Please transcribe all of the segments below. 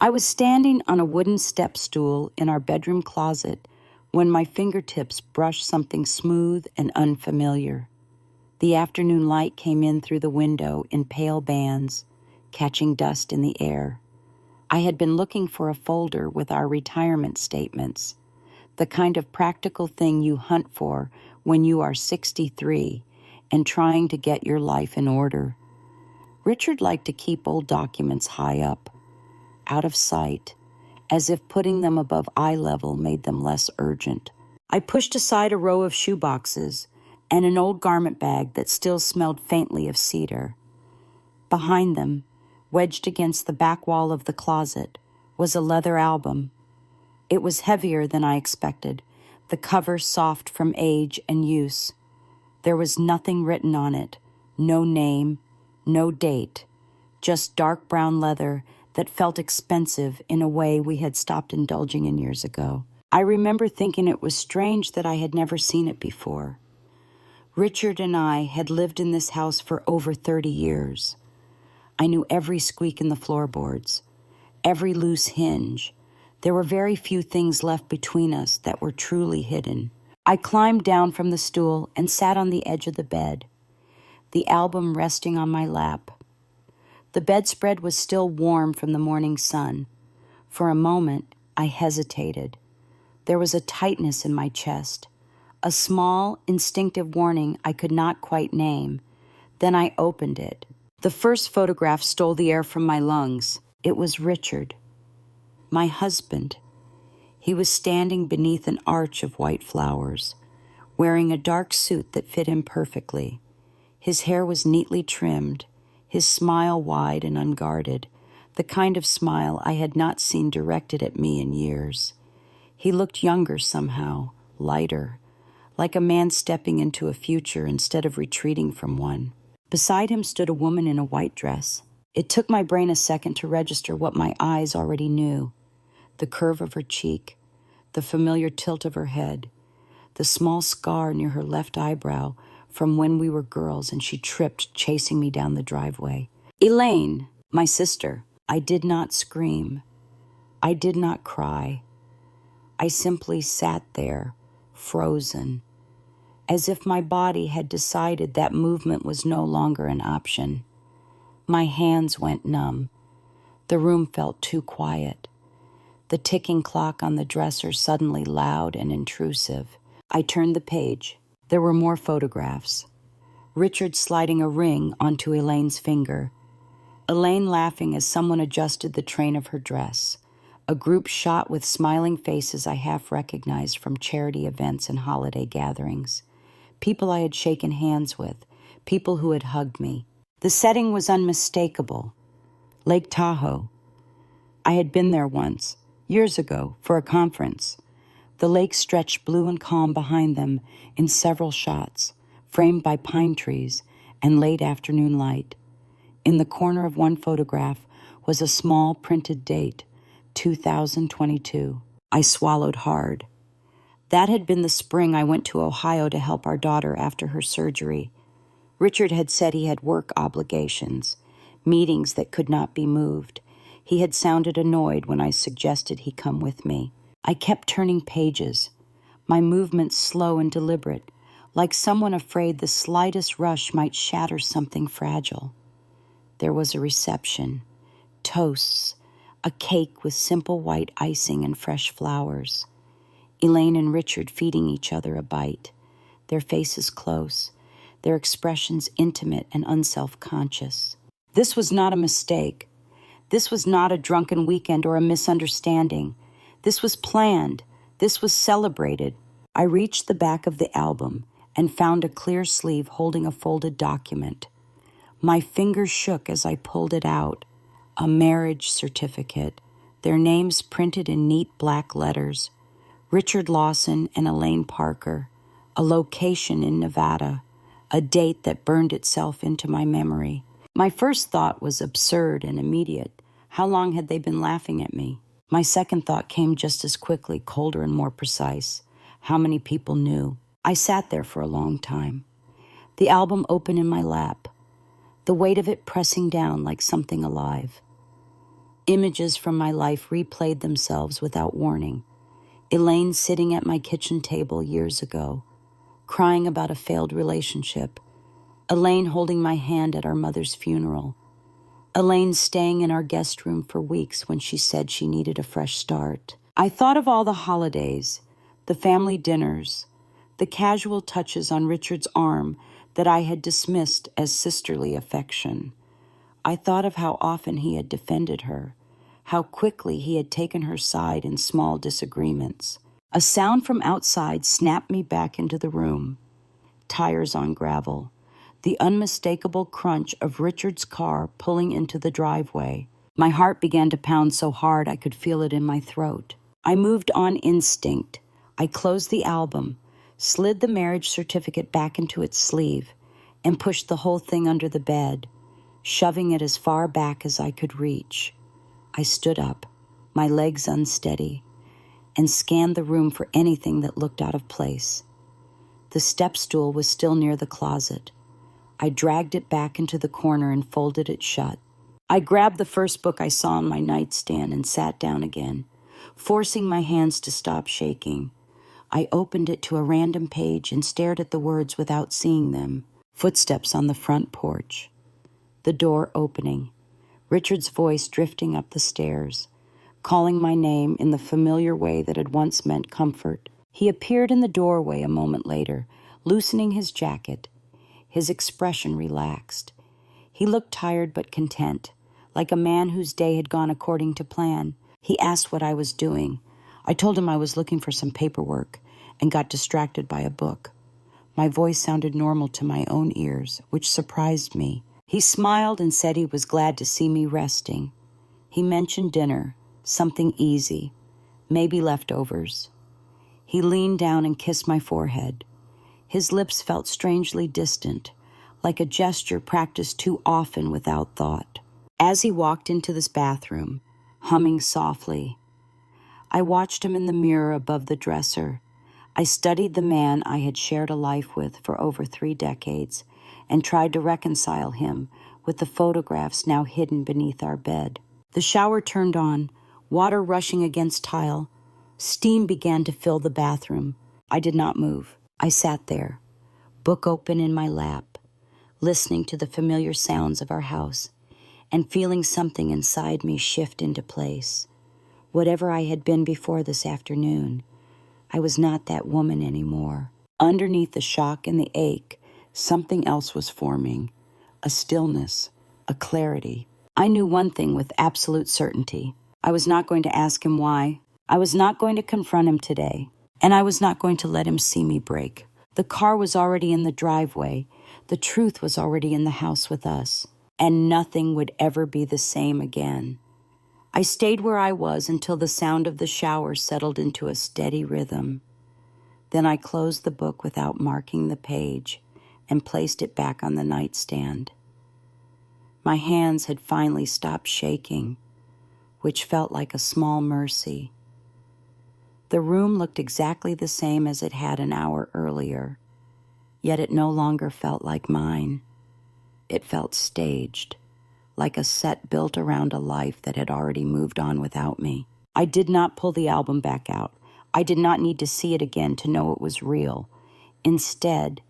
I was standing on a wooden step stool in our bedroom closet when my fingertips brushed something smooth and unfamiliar. The afternoon light came in through the window in pale bands, catching dust in the air. I had been looking for a folder with our retirement statements, the kind of practical thing you hunt for when you are 63 and trying to get your life in order. Richard liked to keep old documents high up, out of sight, as if putting them above eye level made them less urgent. I pushed aside a row of shoeboxes and an old garment bag that still smelled faintly of cedar. Behind them, wedged against the back wall of the closet, was a leather album. It was heavier than I expected, the cover soft from age and use. There was nothing written on it, no name, no date, just dark brown leather that felt expensive in a way we had stopped indulging in years ago. I remember thinking it was strange that I had never seen it before. Richard and I had lived in this house for over 30 years. I knew every squeak in the floorboards, every loose hinge. There were very few things left between us that were truly hidden. I climbed down from the stool and sat on the edge of the bed, the album resting on my lap. The bedspread was still warm from the morning sun. For a moment, I hesitated. There was a tightness in my chest, a small, instinctive warning I could not quite name. Then I opened it. The first photograph stole the air from my lungs. It was Richard, my husband. He was standing beneath an arch of white flowers, wearing a dark suit that fit him perfectly. His hair was neatly trimmed, his smile wide and unguarded, the kind of smile I had not seen directed at me in years. He looked younger somehow, lighter, like a man stepping into a future instead of retreating from one. Beside him stood a woman in a white dress. It took my brain a second to register what my eyes already knew. The curve of her cheek, the familiar tilt of her head, the small scar near her left eyebrow from when we were girls and she tripped chasing me down the driveway. Elaine, my sister. I did not scream. I did not cry. I simply sat there, frozen, as if my body had decided that movement was no longer an option. My hands went numb. The room felt too quiet. The ticking clock on the dresser suddenly loud and intrusive. I turned the page. There were more photographs. Richard sliding a ring onto Elaine's finger. Elaine laughing as someone adjusted the train of her dress. A group shot with smiling faces I half recognized from charity events and holiday gatherings. People I had shaken hands with, people who had hugged me. The setting was unmistakable. Lake Tahoe. I had been there once, years ago, for a conference. The lake stretched blue and calm behind them in several shots, framed by pine trees and late afternoon light. In the corner of one photograph was a small printed date, 2022. I swallowed hard. That had been the spring I went to Ohio to help our daughter after her surgery. Richard had said he had work obligations, meetings that could not be moved. He had sounded annoyed when I suggested he come with me. I kept turning pages, my movements slow and deliberate, like someone afraid the slightest rush might shatter something fragile. There was a reception, toasts, a cake with simple white icing and fresh flowers. Elaine and Richard feeding each other a bite, their faces close, their expressions intimate and unself-conscious. This was not a mistake. This was not a drunken weekend or a misunderstanding. This was planned. This was celebrated. I reached the back of the album and found a clear sleeve holding a folded document. My fingers shook as I pulled it out. A marriage certificate, their names printed in neat black letters. Richard Lawson and Elaine Parker, a location in Nevada, a date that burned itself into my memory. My first thought was absurd and immediate. How long had they been laughing at me? My second thought came just as quickly, colder and more precise. How many people knew? I sat there for a long time. The album open in my lap, the weight of it pressing down like something alive. Images from my life replayed themselves without warning. Elaine sitting at my kitchen table years ago, crying about a failed relationship. Elaine holding my hand at our mother's funeral. Elaine staying in our guest room for weeks when she said she needed a fresh start. I thought of all the holidays, the family dinners, the casual touches on Richard's arm that I had dismissed as sisterly affection. I thought of how often he had defended her, how quickly he had taken her side in small disagreements. A sound from outside snapped me back into the room. Tires on gravel. The unmistakable crunch of Richard's car pulling into the driveway. My heart began to pound so hard I could feel it in my throat. I moved on instinct. I closed the album, slid the marriage certificate back into its sleeve, and pushed the whole thing under the bed, shoving it as far back as I could reach. I stood up, my legs unsteady, and scanned the room for anything that looked out of place. The step stool was still near the closet. I dragged it back into the corner and folded it shut. I grabbed the first book I saw on my nightstand and sat down again, forcing my hands to stop shaking. I opened it to a random page and stared at the words without seeing them. Footsteps on the front porch. The door opening. Richard's voice drifting up the stairs, calling my name in the familiar way that had once meant comfort. He appeared in the doorway a moment later, loosening his jacket. His expression relaxed. He looked tired but content, like a man whose day had gone according to plan. He asked what I was doing. I told him I was looking for some paperwork and got distracted by a book. My voice sounded normal to my own ears, which surprised me. He smiled and said he was glad to see me resting. He mentioned dinner, something easy, maybe leftovers. He leaned down and kissed my forehead. His lips felt strangely distant, like a gesture practiced too often without thought. As he walked into this bathroom, humming softly, I watched him in the mirror above the dresser. I studied the man I had shared a life with for over 3 decades and tried to reconcile him with the photographs now hidden beneath our bed. The shower turned on, water rushing against tile. Steam began to fill the bathroom. I did not move. I sat there, book open in my lap, listening to the familiar sounds of our house and feeling something inside me shift into place. Whatever I had been before this afternoon, I was not that woman anymore. Underneath the shock and the ache, something else was forming, a stillness, a clarity. I knew one thing with absolute certainty. I was not going to ask him why. I was not going to confront him today, and I was not going to let him see me break. The car was already in the driveway. The truth was already in the house with us, and nothing would ever be the same again. I stayed where I was until the sound of the shower settled into a steady rhythm. Then I closed the book without marking the page and placed it back on the nightstand. My hands had finally stopped shaking, which felt like a small mercy. The room looked exactly the same as it had an hour earlier, yet it no longer felt like mine. It felt staged, like a set built around a life that had already moved on without me. I did not pull the album back out. I did not need to see it again to know it was real. Instead,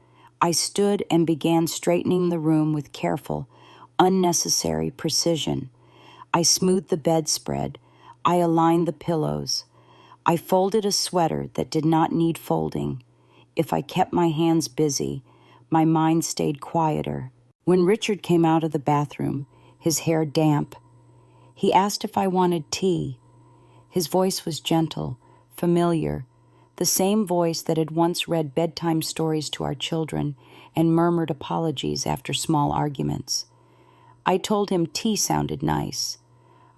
I stood and began straightening the room with careful, unnecessary precision. I smoothed the bedspread. I aligned the pillows. I folded a sweater that did not need folding. If I kept my hands busy, my mind stayed quieter. When Richard came out of the bathroom, his hair damp, he asked if I wanted tea. His voice was gentle, familiar, the same voice that had once read bedtime stories to our children and murmured apologies after small arguments. I told him tea sounded nice.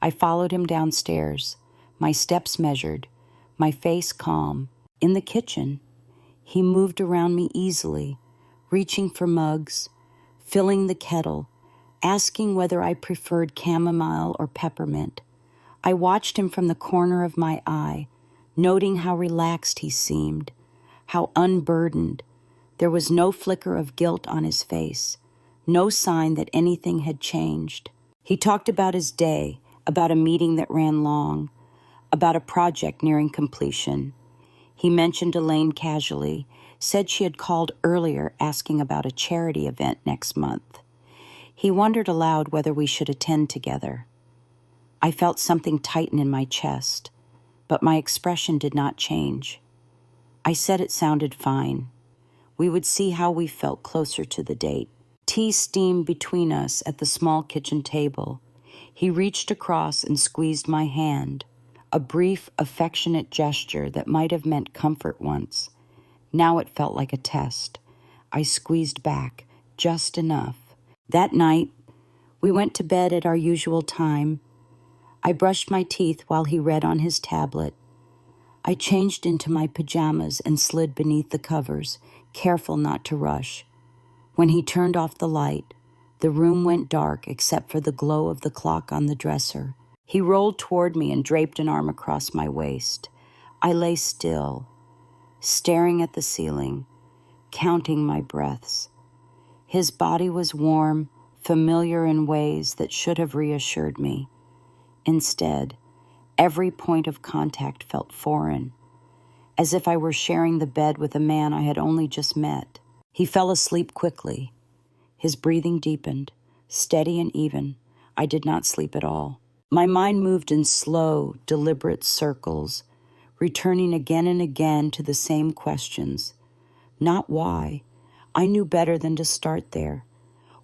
I followed him downstairs, my steps measured, my face calm. In the kitchen, he moved around me easily, reaching for mugs, filling the kettle, asking whether I preferred chamomile or peppermint. I watched him from the corner of my eye, noting how relaxed he seemed, how unburdened. There was no flicker of guilt on his face, no sign that anything had changed. He talked about his day, about a meeting that ran long, about a project nearing completion. He mentioned Elaine casually, said she had called earlier asking about a charity event next month. He wondered aloud whether we should attend together. I felt something tighten in my chest, but my expression did not change. I said it sounded fine. We would see how we felt closer to the date. Tea steamed between us at the small kitchen table. He reached across and squeezed my hand, a brief, affectionate gesture that might have meant comfort once. Now it felt like a test. I squeezed back, just enough. That night, we went to bed at our usual time. I brushed my teeth while he read on his tablet. I changed into my pajamas and slid beneath the covers, careful not to rush. When he turned off the light, the room went dark except for the glow of the clock on the dresser. He rolled toward me and draped an arm across my waist. I lay still, staring at the ceiling, counting my breaths. His body was warm, familiar in ways that should have reassured me. Instead, every point of contact felt foreign, as if I were sharing the bed with a man I had only just met. He fell asleep quickly. His breathing deepened, steady and even. I did not sleep at all. My mind moved in slow, deliberate circles, returning again and again to the same questions. Not why. I knew better than to start there.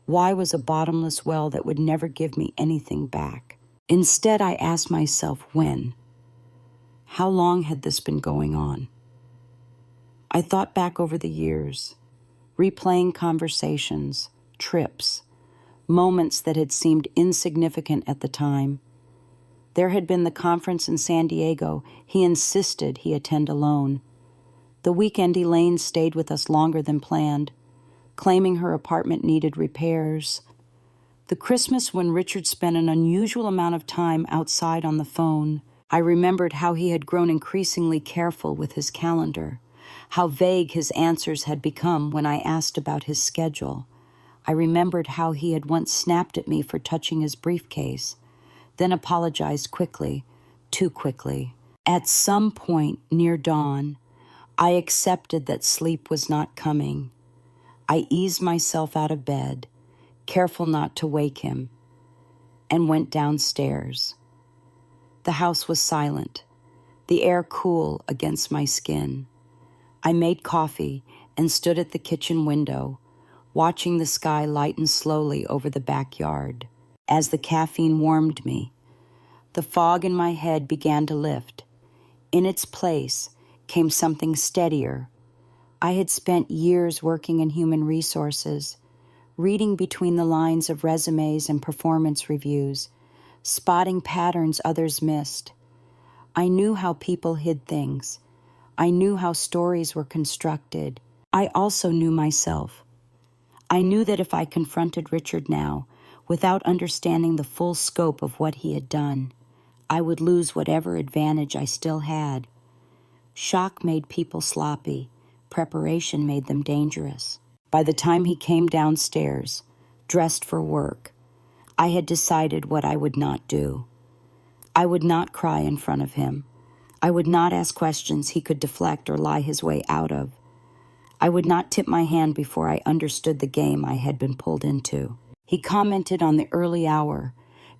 Why was a bottomless well that would never give me anything back? Instead, I asked myself when. How long had this been going on? I thought back over the years, replaying conversations, trips, moments that had seemed insignificant at the time. There had been the conference in San Diego. He insisted he attend alone. The weekend Elaine stayed with us longer than planned, claiming her apartment needed repairs. The Christmas when Richard spent an unusual amount of time outside on the phone. I remembered how he had grown increasingly careful with his calendar, how vague his answers had become when I asked about his schedule. I remembered how he had once snapped at me for touching his briefcase, then apologized quickly, too quickly. At some point near dawn, I accepted that sleep was not coming. I eased myself out of bed, careful not to wake him, and went downstairs. The house was silent, the air cool against my skin. I made coffee and stood at the kitchen window, watching the sky lighten slowly over the backyard. As the caffeine warmed me, the fog in my head began to lift. In its place came something steadier. I had spent years working in human resources, reading between the lines of resumes and performance reviews, spotting patterns others missed. I knew how people hid things. I knew how stories were constructed. I also knew myself. I knew that if I confronted Richard now, without understanding the full scope of what he had done, I would lose whatever advantage I still had. Shock made people sloppy. Preparation made them dangerous. By the time he came downstairs, dressed for work, I had decided what I would not do. I would not cry in front of him. I would not ask questions he could deflect or lie his way out of. I would not tip my hand before I understood the game I had been pulled into. He commented on the early hour,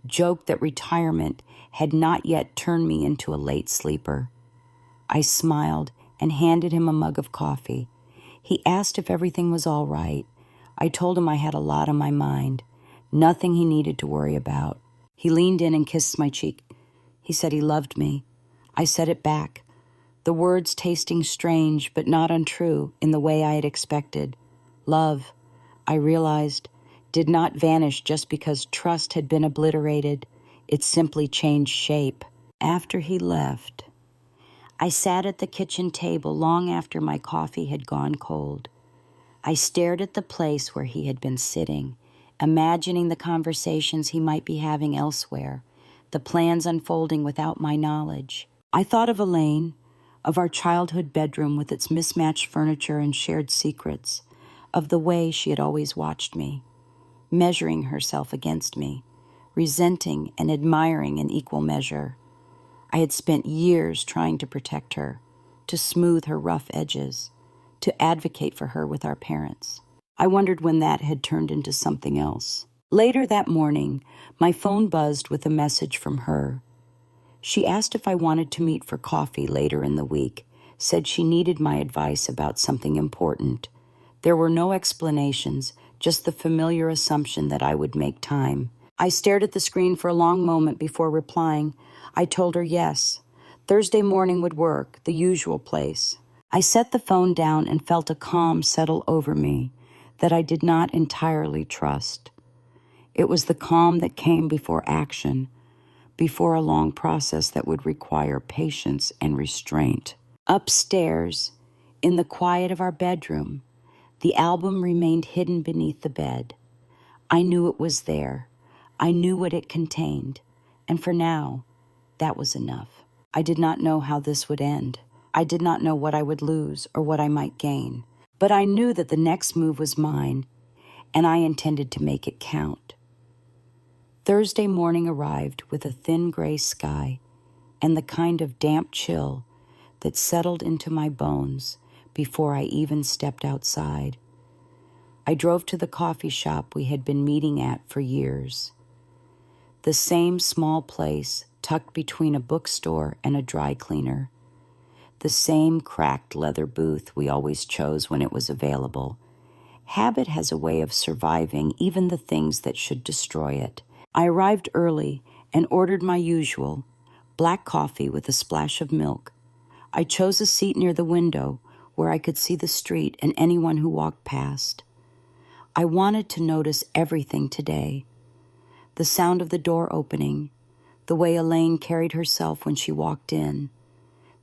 joked that retirement had not yet turned me into a late sleeper. I smiled and handed him a mug of coffee. He asked if everything was all right. I told him I had a lot on my mind, nothing he needed to worry about. He leaned in and kissed my cheek. He said he loved me. I said it back, the words tasting strange but not untrue in the way I had expected. Love, I realized, did not vanish just because trust had been obliterated. It simply changed shape. After he left, I sat at the kitchen table long after my coffee had gone cold. I stared at the place where he had been sitting, imagining the conversations he might be having elsewhere, the plans unfolding without my knowledge. I thought of Elaine, of our childhood bedroom with its mismatched furniture and shared secrets, of the way she had always watched me, measuring herself against me, resenting and admiring in equal measure. I had spent years trying to protect her, to smooth her rough edges, to advocate for her with our parents. I wondered when that had turned into something else. Later that morning, my phone buzzed with a message from her. She asked if I wanted to meet for coffee later in the week, said she needed my advice about something important. There were no explanations, just the familiar assumption that I would make time. I stared at the screen for a long moment before replying. I told her yes. Thursday morning would work, the usual place. I set the phone down and felt a calm settle over me that I did not entirely trust. It was the calm that came before action, before a long process that would require patience and restraint. Upstairs, in the quiet of our bedroom, the album remained hidden beneath the bed. I knew it was there. I knew what it contained. And for now, that was enough. I did not know how this would end. I did not know what I would lose or what I might gain. But I knew that the next move was mine, and I intended to make it count. Thursday morning arrived with a thin gray sky and the kind of damp chill that settled into my bones before I even stepped outside. I drove to the coffee shop we had been meeting at for years. The same small place tucked between a bookstore and a dry cleaner. The same cracked leather booth we always chose when it was available. Habit has a way of surviving even the things that should destroy it. I arrived early and ordered my usual, black coffee with a splash of milk. I chose a seat near the window where I could see the street and anyone who walked past. I wanted to notice everything today. The sound of the door opening, the way Elaine carried herself when she walked in,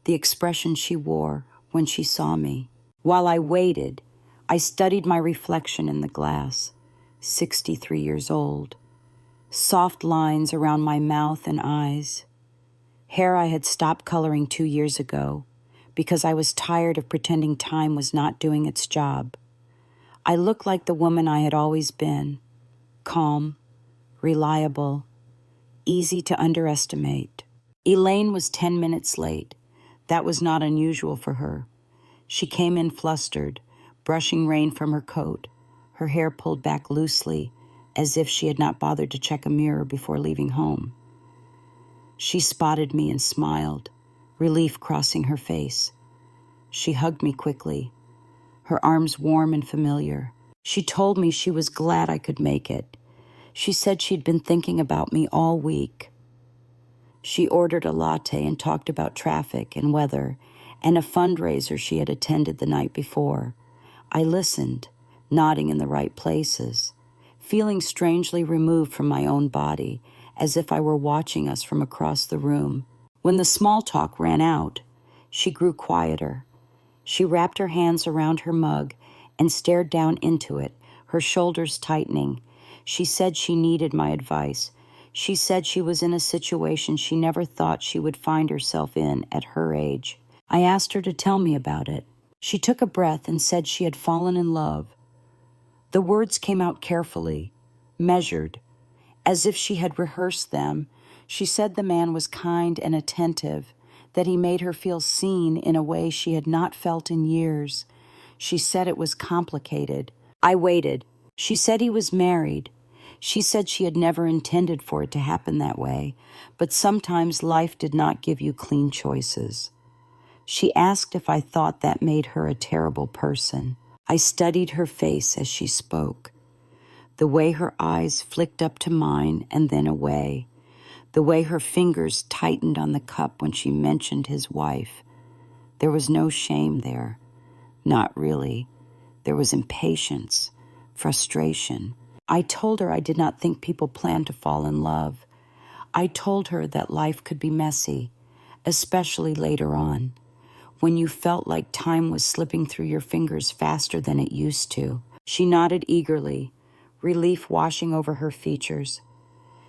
the expression she wore when she saw me. While I waited, I studied my reflection in the glass, 63 years old. Soft lines around my mouth and eyes. Hair I had stopped coloring 2 years ago because I was tired of pretending time was not doing its job. I looked like the woman I had always been, calm, reliable, easy to underestimate. Elaine was 10 minutes late. That was not unusual for her. She came in flustered, brushing rain from her coat, her hair pulled back loosely, as if she had not bothered to check a mirror before leaving home. She spotted me and smiled, relief crossing her face. She hugged me quickly, her arms warm and familiar. She told me she was glad I could make it. She said she'd been thinking about me all week. She ordered a latte and talked about traffic and weather and a fundraiser she had attended the night before. I listened, nodding in the right places, feeling strangely removed from my own body, as if I were watching us from across the room. When the small talk ran out, she grew quieter. She wrapped her hands around her mug and stared down into it, her shoulders tightening. She said she needed my advice. She said she was in a situation she never thought she would find herself in at her age. I asked her to tell me about it. She took a breath and said she had fallen in love. The words came out carefully, measured, as if she had rehearsed them. She said the man was kind and attentive, that he made her feel seen in a way she had not felt in years. She said it was complicated. I waited. She said he was married. She said she had never intended for it to happen that way, but sometimes life did not give you clean choices. She asked if I thought that made her a terrible person. I studied her face as she spoke, the way her eyes flicked up to mine and then away, the way her fingers tightened on the cup when she mentioned his wife. There was no shame there. Not really. There was impatience, frustration. I told her I did not think people planned to fall in love. I told her that life could be messy, especially later on, when you felt like time was slipping through your fingers faster than it used to. She nodded eagerly, relief washing over her features.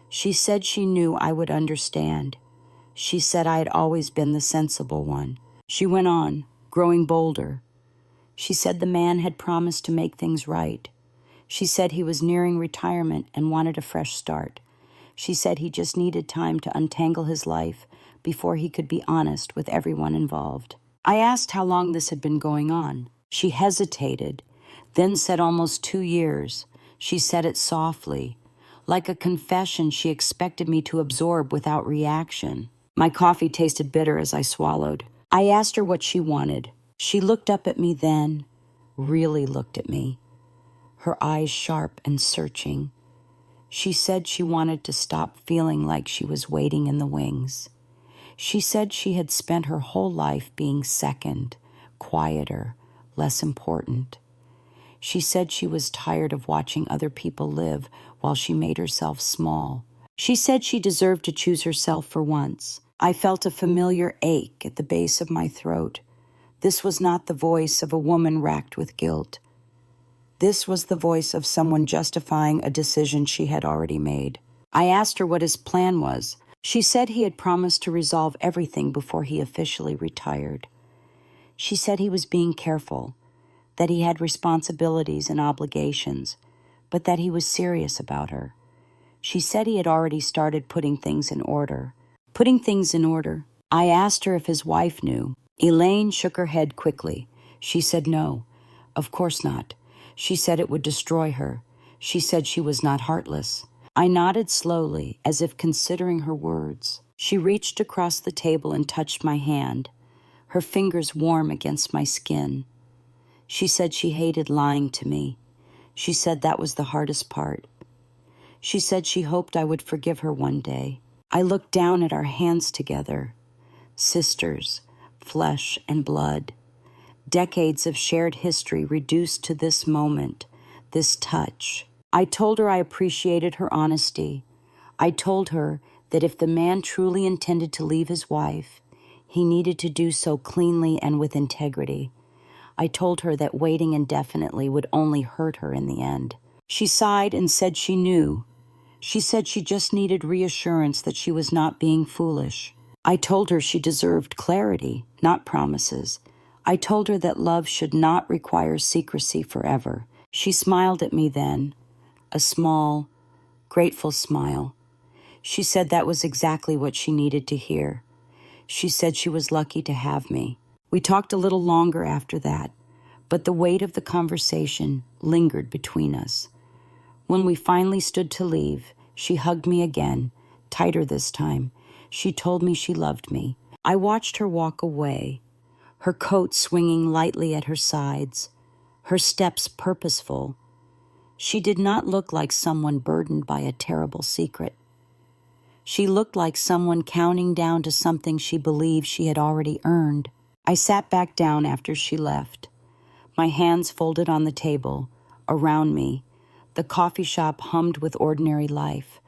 She said she knew I would understand. She said I had always been the sensible one. She went on, growing bolder. She said the man had promised to make things right. She said he was nearing retirement and wanted a fresh start. She said he just needed time to untangle his life before he could be honest with everyone involved. I asked how long this had been going on. She hesitated, then said almost 2 years. She said it softly, like a confession she expected me to absorb without reaction. My coffee tasted bitter as I swallowed. I asked her what she wanted. She looked up at me then, really looked at me, her eyes sharp and searching. She said she wanted to stop feeling like she was waiting in the wings. She said she had spent her whole life being second, quieter, less important. She said she was tired of watching other people live while she made herself small. She said she deserved to choose herself for once. I felt a familiar ache at the base of my throat. This was not the voice of a woman racked with guilt. This was the voice of someone justifying a decision she had already made. I asked her what his plan was. She said he had promised to resolve everything before he officially retired. She said he was being careful, that he had responsibilities and obligations, but that he was serious about her. She said he had already started putting things in order. Putting things in order. I asked her if his wife knew. Elaine shook her head quickly. She said no. Of course not. She said it would destroy her. She said she was not heartless. I nodded slowly, as if considering her words. She reached across the table and touched my hand, her fingers warm against my skin. She said she hated lying to me. She said that was the hardest part. She said she hoped I would forgive her one day. I looked down at our hands together. Sisters, flesh and blood. Decades of shared history reduced to this moment, this touch. I told her I appreciated her honesty. I told her that if the man truly intended to leave his wife, he needed to do so cleanly and with integrity. I told her that waiting indefinitely would only hurt her in the end. She sighed and said she knew. She said she just needed reassurance that she was not being foolish. I told her she deserved clarity, not promises. I told her that love should not require secrecy forever. She smiled at me then, a small, grateful smile. She said that was exactly what she needed to hear. She said she was lucky to have me. We talked a little longer after that, but the weight of the conversation lingered between us. When we finally stood to leave, she hugged me again, tighter this time. She told me she loved me. I watched her walk away, her coat swinging lightly at her sides, her steps purposeful. She did not look like someone burdened by a terrible secret. She looked like someone counting down to something she believed she had already earned. I sat back down after she left, my hands folded on the table. Around me, the coffee shop hummed with ordinary life.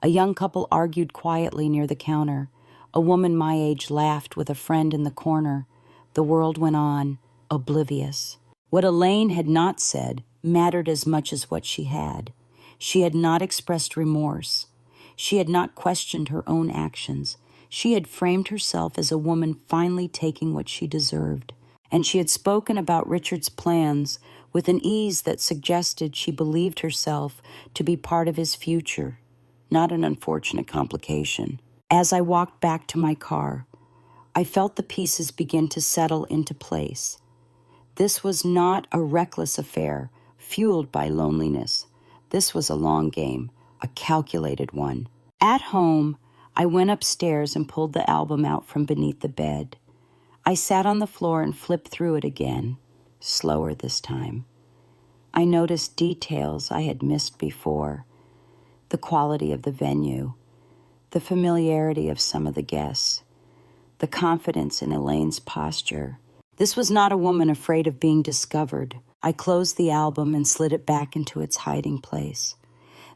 A young couple argued quietly near the counter. A woman my age laughed with a friend in the corner. The world went on, oblivious. What Elaine had not said mattered as much as what she had. She had not expressed remorse. She had not questioned her own actions. She had framed herself as a woman finally taking what she deserved. And she had spoken about Richard's plans with an ease that suggested she believed herself to be part of his future, not an unfortunate complication. As I walked back to my car, I felt the pieces begin to settle into place. This was not a reckless affair, fueled by loneliness. This was a long game, a calculated one. At home, I went upstairs and pulled the album out from beneath the bed. I sat on the floor and flipped through it again, slower this time. I noticed details I had missed before, the quality of the venue, the familiarity of some of the guests, the confidence in Elaine's posture. This was not a woman afraid of being discovered. I closed the album and slid it back into its hiding place.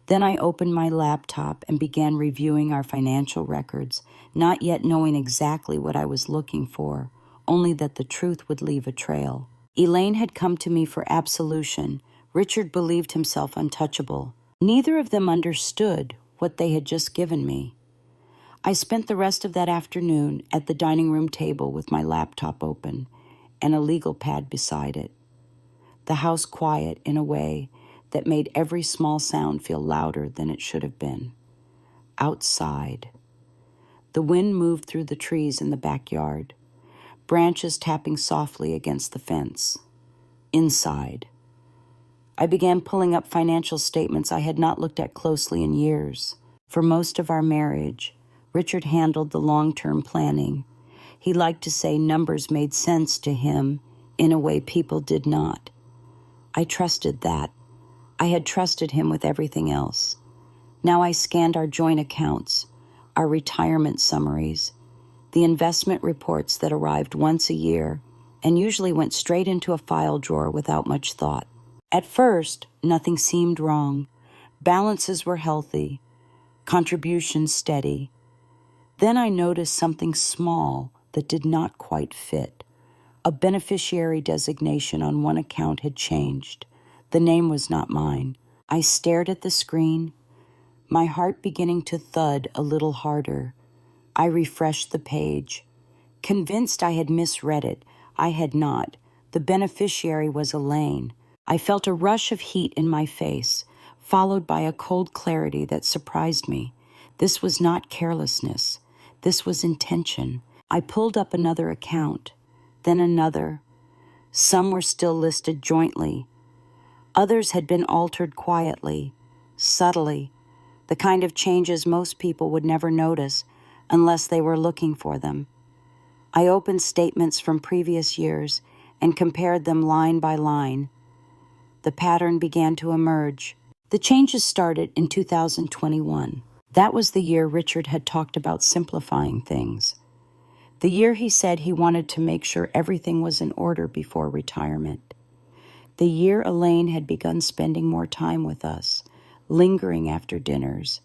Then I opened my laptop and began reviewing our financial records, not yet knowing exactly what I was looking for, only that the truth would leave a trail. Elaine had come to me for absolution. Richard believed himself untouchable. Neither of them understood what they had just given me. I spent the rest of that afternoon at the dining room table with my laptop open and a legal pad beside it. The house quiet in a way that made every small sound feel louder than it should have been. outside. The wind moved through the trees in the backyard, branches tapping softly against the fence. Inside. I began pulling up financial statements I had not looked at closely in years. For most of our marriage, Richard handled the long-term planning. He liked to say numbers made sense to him in a way people did not. I trusted that. I had trusted him with everything else. Now I scanned our joint accounts, our retirement summaries, the investment reports that arrived once a year and usually went straight into a file drawer without much thought. At first, nothing seemed wrong. Balances were healthy, contributions steady. Then I noticed something small that did not quite fit. A beneficiary designation on one account had changed. The name was not mine. I stared at the screen, my heart beginning to thud a little harder. I refreshed the page. Convinced I had misread it, I had not. The beneficiary was Elaine. I felt a rush of heat in my face, followed by a cold clarity that surprised me. This was not carelessness. This was intention. I pulled up another account, then another. Some were still listed jointly. Others had been altered quietly, subtly, the kind of changes most people would never notice unless they were looking for them. I opened statements from previous years and compared them line by line. The pattern began to emerge. The changes started in 2021. That was the year Richard had talked about simplifying things. The year he said he wanted to make sure everything was in order before retirement. The year Elaine had begun spending more time with us, lingering after dinners,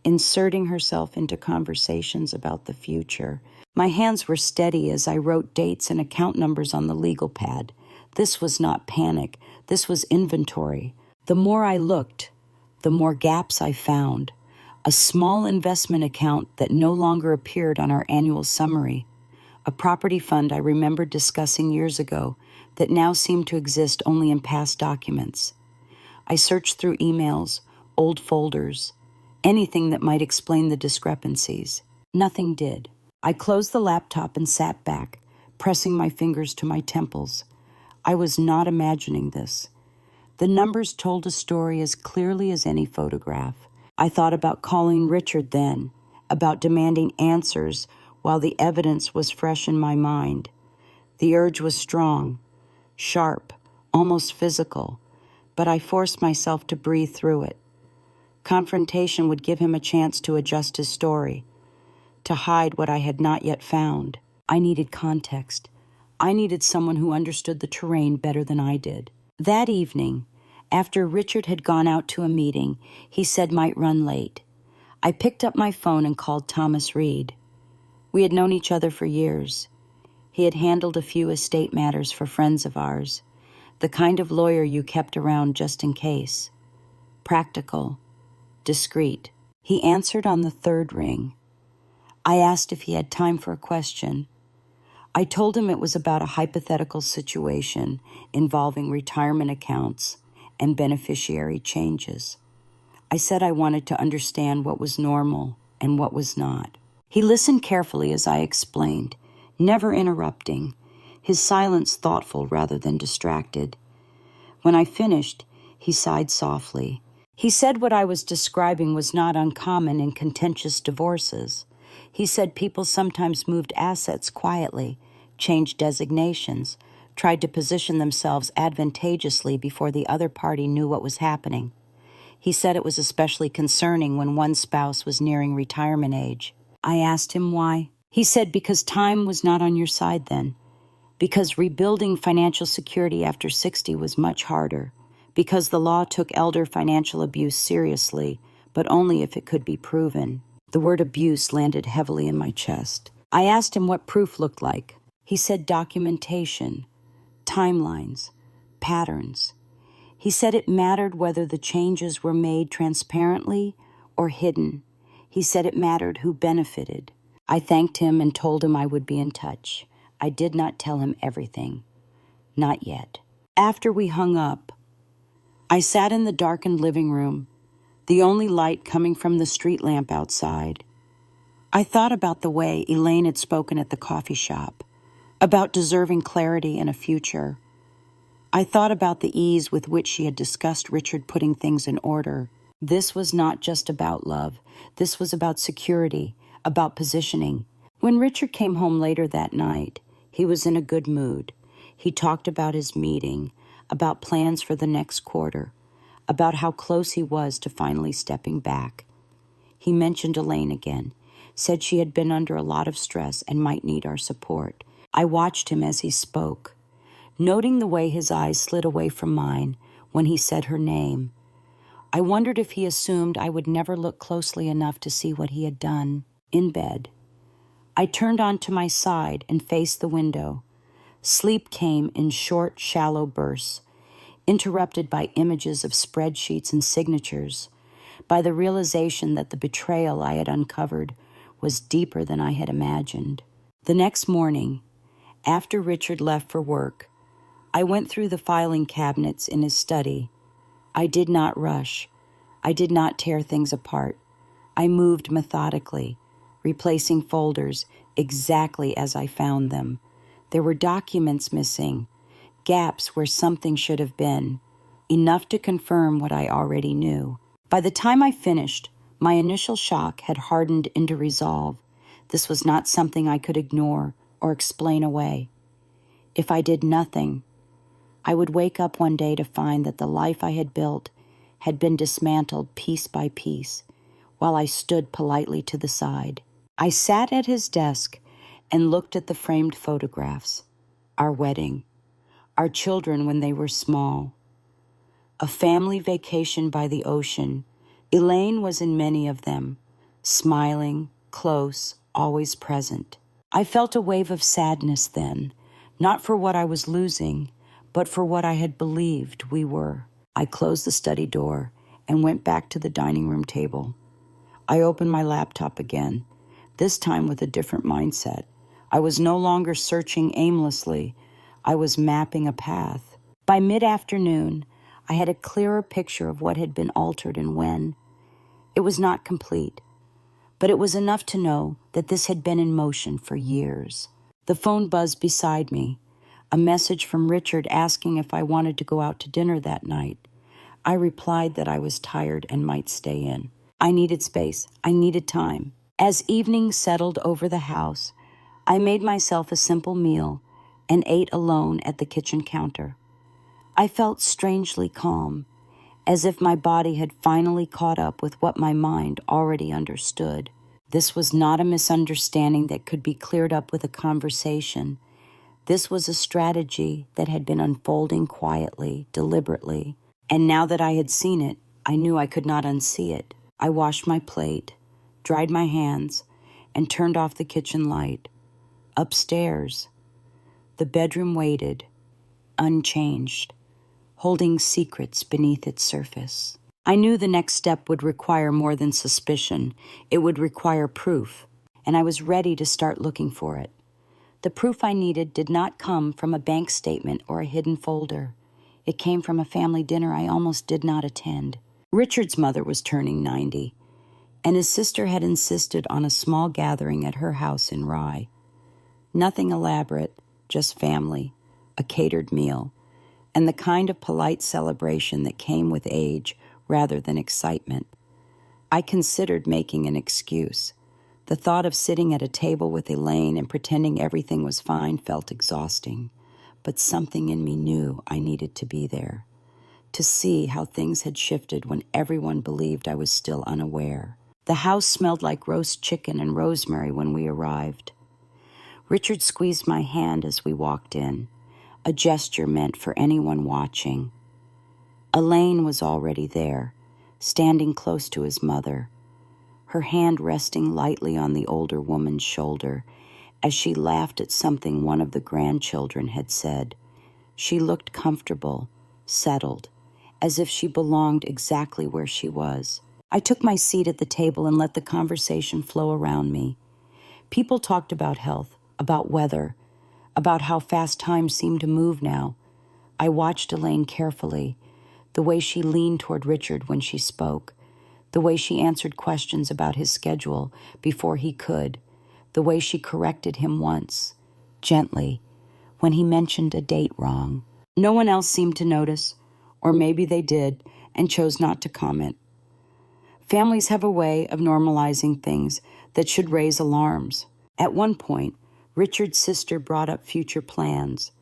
inserting herself into conversations about the future. My hands were steady as I wrote dates and account numbers on the legal pad. This was not panic. This was inventory. The more I looked, the more gaps I found. A small investment account that no longer appeared on our annual summary. A property fund I remembered discussing years ago that now seemed to exist only in past documents. I searched through emails, old folders, anything that might explain the discrepancies. Nothing did. I closed the laptop and sat back, pressing my fingers to my temples. I was not imagining this. The numbers told a story as clearly as any photograph. I thought about calling Richard then, about demanding answers while the evidence was fresh in my mind. The urge was strong, sharp, almost physical, but I forced myself to breathe through it. Confrontation would give him a chance to adjust his story, to hide what I had not yet found. I needed context. I needed someone who understood the terrain better than I did. That evening, after Richard had gone out to a meeting he said might run late, I picked up my phone and called Thomas Reed. We had known each other for years. He had handled a few estate matters for friends of ours, the kind of lawyer you kept around just in case. Practical, discreet. He answered on the third ring. I asked if he had time for a question. I told him it was about a hypothetical situation involving retirement accounts and beneficiary changes. I said I wanted to understand what was normal and what was not. He listened carefully as I explained, never interrupting, his silence thoughtful rather than distracted. When I finished, he sighed softly. He said what I was describing was not uncommon in contentious divorces. He said people sometimes moved assets quietly, changed designations, tried to position themselves advantageously before the other party knew what was happening. He said it was especially concerning when one spouse was nearing retirement age. I asked him why. He said because time was not on your side then, because rebuilding financial security after 60 was much harder, because the law took elder financial abuse seriously, but only if it could be proven. The word abuse landed heavily in my chest. I asked him what proof looked like. He said documentation, timelines, patterns. He said it mattered whether the changes were made transparently or hidden. He said it mattered who benefited. I thanked him and told him I would be in touch. I did not tell him everything. Not yet. After we hung up, I sat in the darkened living room, the only light coming from the street lamp outside. I thought about the way Elaine had spoken at the coffee shop, about deserving clarity and a future. I thought about the ease with which she had discussed Richard putting things in order. This was not just about love. This was about security, about positioning. When Richard came home later that night, he was in a good mood. He talked about his meeting, about plans for the next quarter, about how close he was to finally stepping back. He mentioned Elaine again, said she had been under a lot of stress and might need our support. I watched him as he spoke, noting the way his eyes slid away from mine when he said her name. I wondered if he assumed I would never look closely enough to see what he had done. In bed, I turned onto my side and faced the window. Sleep came in short, shallow bursts, interrupted by images of spreadsheets and signatures, by the realization that the betrayal I had uncovered was deeper than I had imagined. The next morning, after Richard left for work, I went through the filing cabinets in his study. I did not rush. I did not tear things apart. I moved methodically, replacing folders exactly as I found them. There were documents missing, gaps where something should have been, enough to confirm what I already knew. By the time I finished, my initial shock had hardened into resolve. This was not something I could ignore or explain away. If I did nothing, I would wake up one day to find that the life I had built had been dismantled piece by piece, while I stood politely to the side. I sat at his desk and looked at the framed photographs. Our wedding, our children when they were small, a family vacation by the ocean. Elaine was in many of them, smiling, close, always present. I felt a wave of sadness then, not for what I was losing, but for what I had believed we were. I closed the study door and went back to the dining room table. I opened my laptop again, this time with a different mindset. I was no longer searching aimlessly. I was mapping a path. By mid-afternoon, I had a clearer picture of what had been altered and when. It was not complete, but it was enough to know that this had been in motion for years. The phone buzzed beside me, a message from Richard asking if I wanted to go out to dinner that night. I replied that I was tired and might stay in. I needed space. I needed time. As evening settled over the house, I made myself a simple meal and ate alone at the kitchen counter. I felt strangely calm, as if my body had finally caught up with what my mind already understood. This was not a misunderstanding that could be cleared up with a conversation. This was a strategy that had been unfolding quietly, deliberately, and now that I had seen it, I knew I could not unsee it. I washed my plate, dried my hands, and turned off the kitchen light. Upstairs, the bedroom waited, unchanged, holding secrets beneath its surface. I knew the next step would require more than suspicion. It would require proof, and I was ready to start looking for it. The proof I needed did not come from a bank statement or a hidden folder. It came from a family dinner I almost did not attend. Richard's mother was turning 90, and his sister had insisted on a small gathering at her house in Rye. Nothing elaborate, just family, a catered meal, and the kind of polite celebration that came with age rather than excitement. I considered making an excuse. The thought of sitting at a table with Elaine and pretending everything was fine felt exhausting, but something in me knew I needed to be there, to see how things had shifted when everyone believed I was still unaware. The house smelled like roast chicken and rosemary when we arrived. Richard squeezed my hand as we walked in, a gesture meant for anyone watching. Elaine was already there, standing close to his mother, her hand resting lightly on the older woman's shoulder as she laughed at something one of the grandchildren had said. She looked comfortable, settled, as if she belonged exactly where she was. I took my seat at the table and let the conversation flow around me. People talked about health, about weather, about how fast time seemed to move now. I watched Elaine carefully, the way she leaned toward Richard when she spoke, The way she answered questions about his schedule before he could. The way she corrected him once, gently, when he mentioned a date wrong. No one else seemed to notice, or maybe they did and chose not to comment. Families have a way of normalizing things that should raise alarms. At one point, Richard's sister brought up future plans.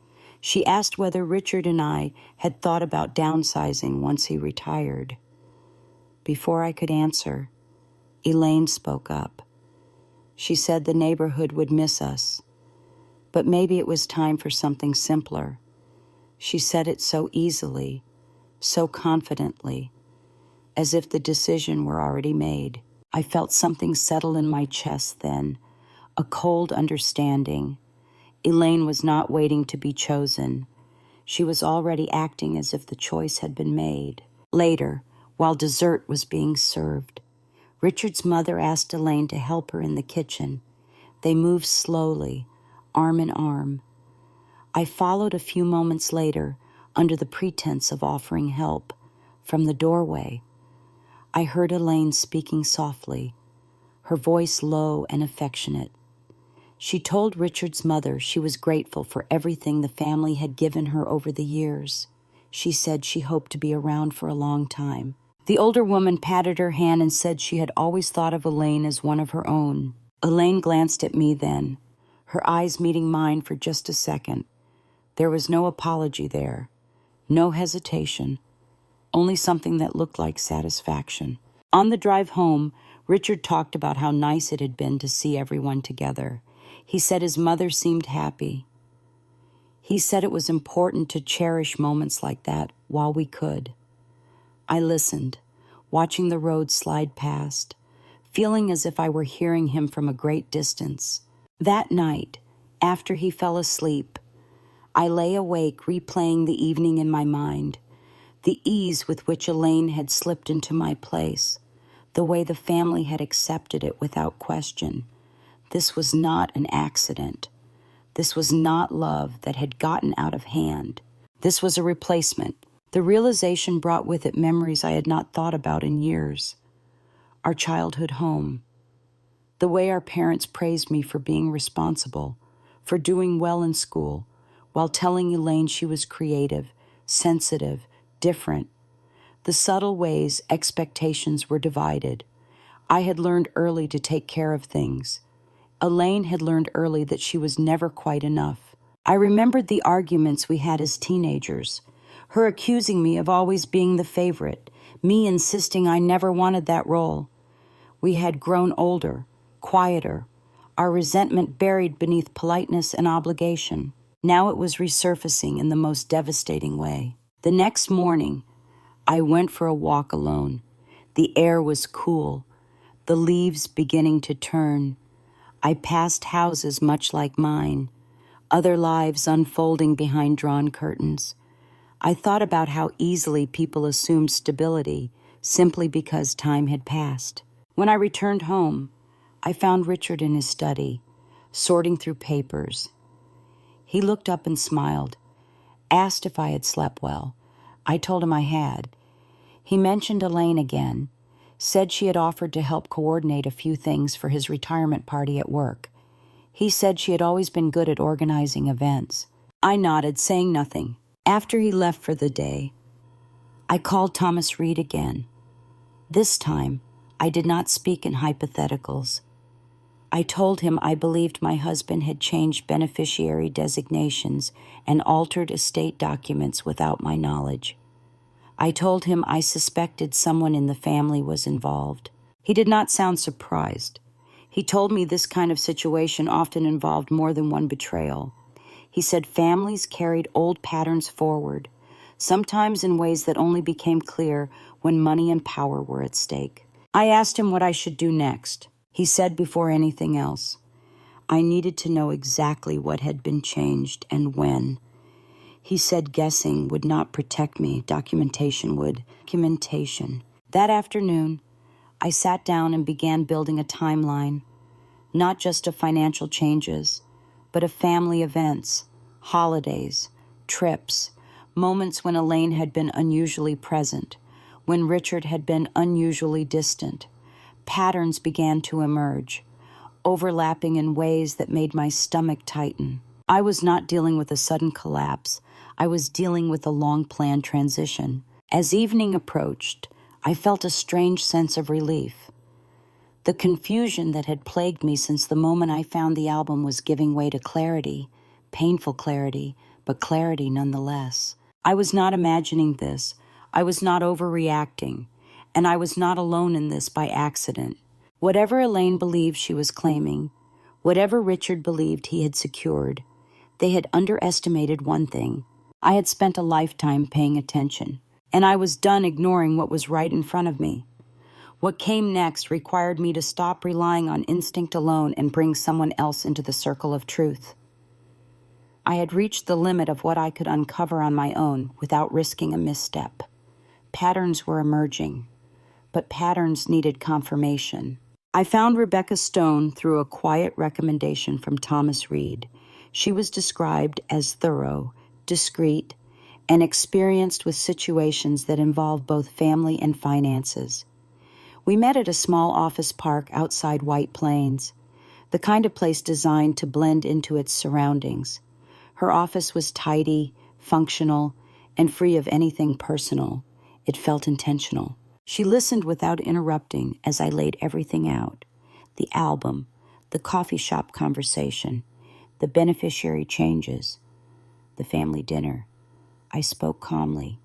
She asked whether Richard and I had thought about downsizing once he retired. Before I could answer, Elaine spoke up. She said the neighborhood would miss us, but maybe it was time for something simpler. She said it so easily, so confidently, as if the decision were already made. I felt something settle in my chest then, a cold understanding. Elaine was not waiting to be chosen. She was already acting as if the choice had been made. Later, while dessert was being served, Richard's mother asked Elaine to help her in the kitchen. They moved slowly, arm in arm. I followed a few moments later, under the pretense of offering help. From the doorway, I heard Elaine speaking softly, her voice low and affectionate. She told Richard's mother she was grateful for everything the family had given her over the years. She said she hoped to be around for a long time. The older woman patted her hand and said she had always thought of Elaine as one of her own. Elaine glanced at me then, her eyes meeting mine for just a second. There was no apology there, no hesitation, only something that looked like satisfaction. On the drive home, Richard talked about how nice it had been to see everyone together. He said his mother seemed happy. He said it was important to cherish moments like that while we could. I listened, watching the road slide past, feeling as if I were hearing him from a great distance. That night, after he fell asleep, I lay awake replaying the evening in my mind, the ease with which Elaine had slipped into my place, the way the family had accepted it without question. This was not an accident. This was not love that had gotten out of hand. This was a replacement. The realization brought with it memories I had not thought about in years. Our childhood home. The way our parents praised me for being responsible, for doing well in school, while telling Elaine she was creative, sensitive, different. The subtle ways expectations were divided. I had learned early to take care of things. Elaine had learned early that she was never quite enough. I remembered the arguments we had as teenagers, her accusing me of always being the favorite, me insisting I never wanted that role. We had grown older, quieter, our resentment buried beneath politeness and obligation. Now it was resurfacing in the most devastating way. The next morning, I went for a walk alone. The air was cool, the leaves beginning to turn. I passed houses much like mine, other lives unfolding behind drawn curtains. I thought about how easily people assumed stability simply because time had passed. When I returned home, I found Richard in his study, sorting through papers. He looked up and smiled, asked if I had slept well. I told him I had. He mentioned Elaine again, said she had offered to help coordinate a few things for his retirement party at work. He said she had always been good at organizing events. I nodded, saying nothing. After he left for the day, I called Thomas Reed again. This time, I did not speak in hypotheticals. I told him I believed my husband had changed beneficiary designations and altered estate documents without my knowledge. I told him I suspected someone in the family was involved. He did not sound surprised. He told me this kind of situation often involved more than one betrayal. He said families carried old patterns forward, sometimes in ways that only became clear when money and power were at stake. I asked him what I should do next. He said before anything else, I needed to know exactly what had been changed and when. He said guessing would not protect me, documentation would. Documentation. That afternoon, I sat down and began building a timeline, not just of financial changes, but of family events, holidays, trips, moments when Elaine had been unusually present, when Richard had been unusually distant. Patterns began to emerge, overlapping in ways that made my stomach tighten. I was not dealing with a sudden collapse. I was dealing with a long-planned transition. As evening approached, I felt a strange sense of relief. The confusion that had plagued me since the moment I found the album was giving way to clarity, painful clarity, but clarity nonetheless. I was not imagining this. I was not overreacting, and I was not alone in this by accident. Whatever Elaine believed she was claiming, whatever Richard believed he had secured, they had underestimated one thing. I had spent a lifetime paying attention, and I was done ignoring what was right in front of me. What came next required me to stop relying on instinct alone and bring someone else into the circle of truth. I had reached the limit of what I could uncover on my own without risking a misstep. Patterns were emerging, but patterns needed confirmation. I found Rebecca Stone through a quiet recommendation from Thomas Reed. She was described as thorough, discreet, and experienced with situations that involve both family and finances. We met at a small office park outside White Plains, the kind of place designed to blend into its surroundings. Her office was tidy, functional, and free of anything personal. It felt intentional. She listened without interrupting as I laid everything out: the album, the coffee shop conversation, the beneficiary changes, the family dinner. I spoke calmly,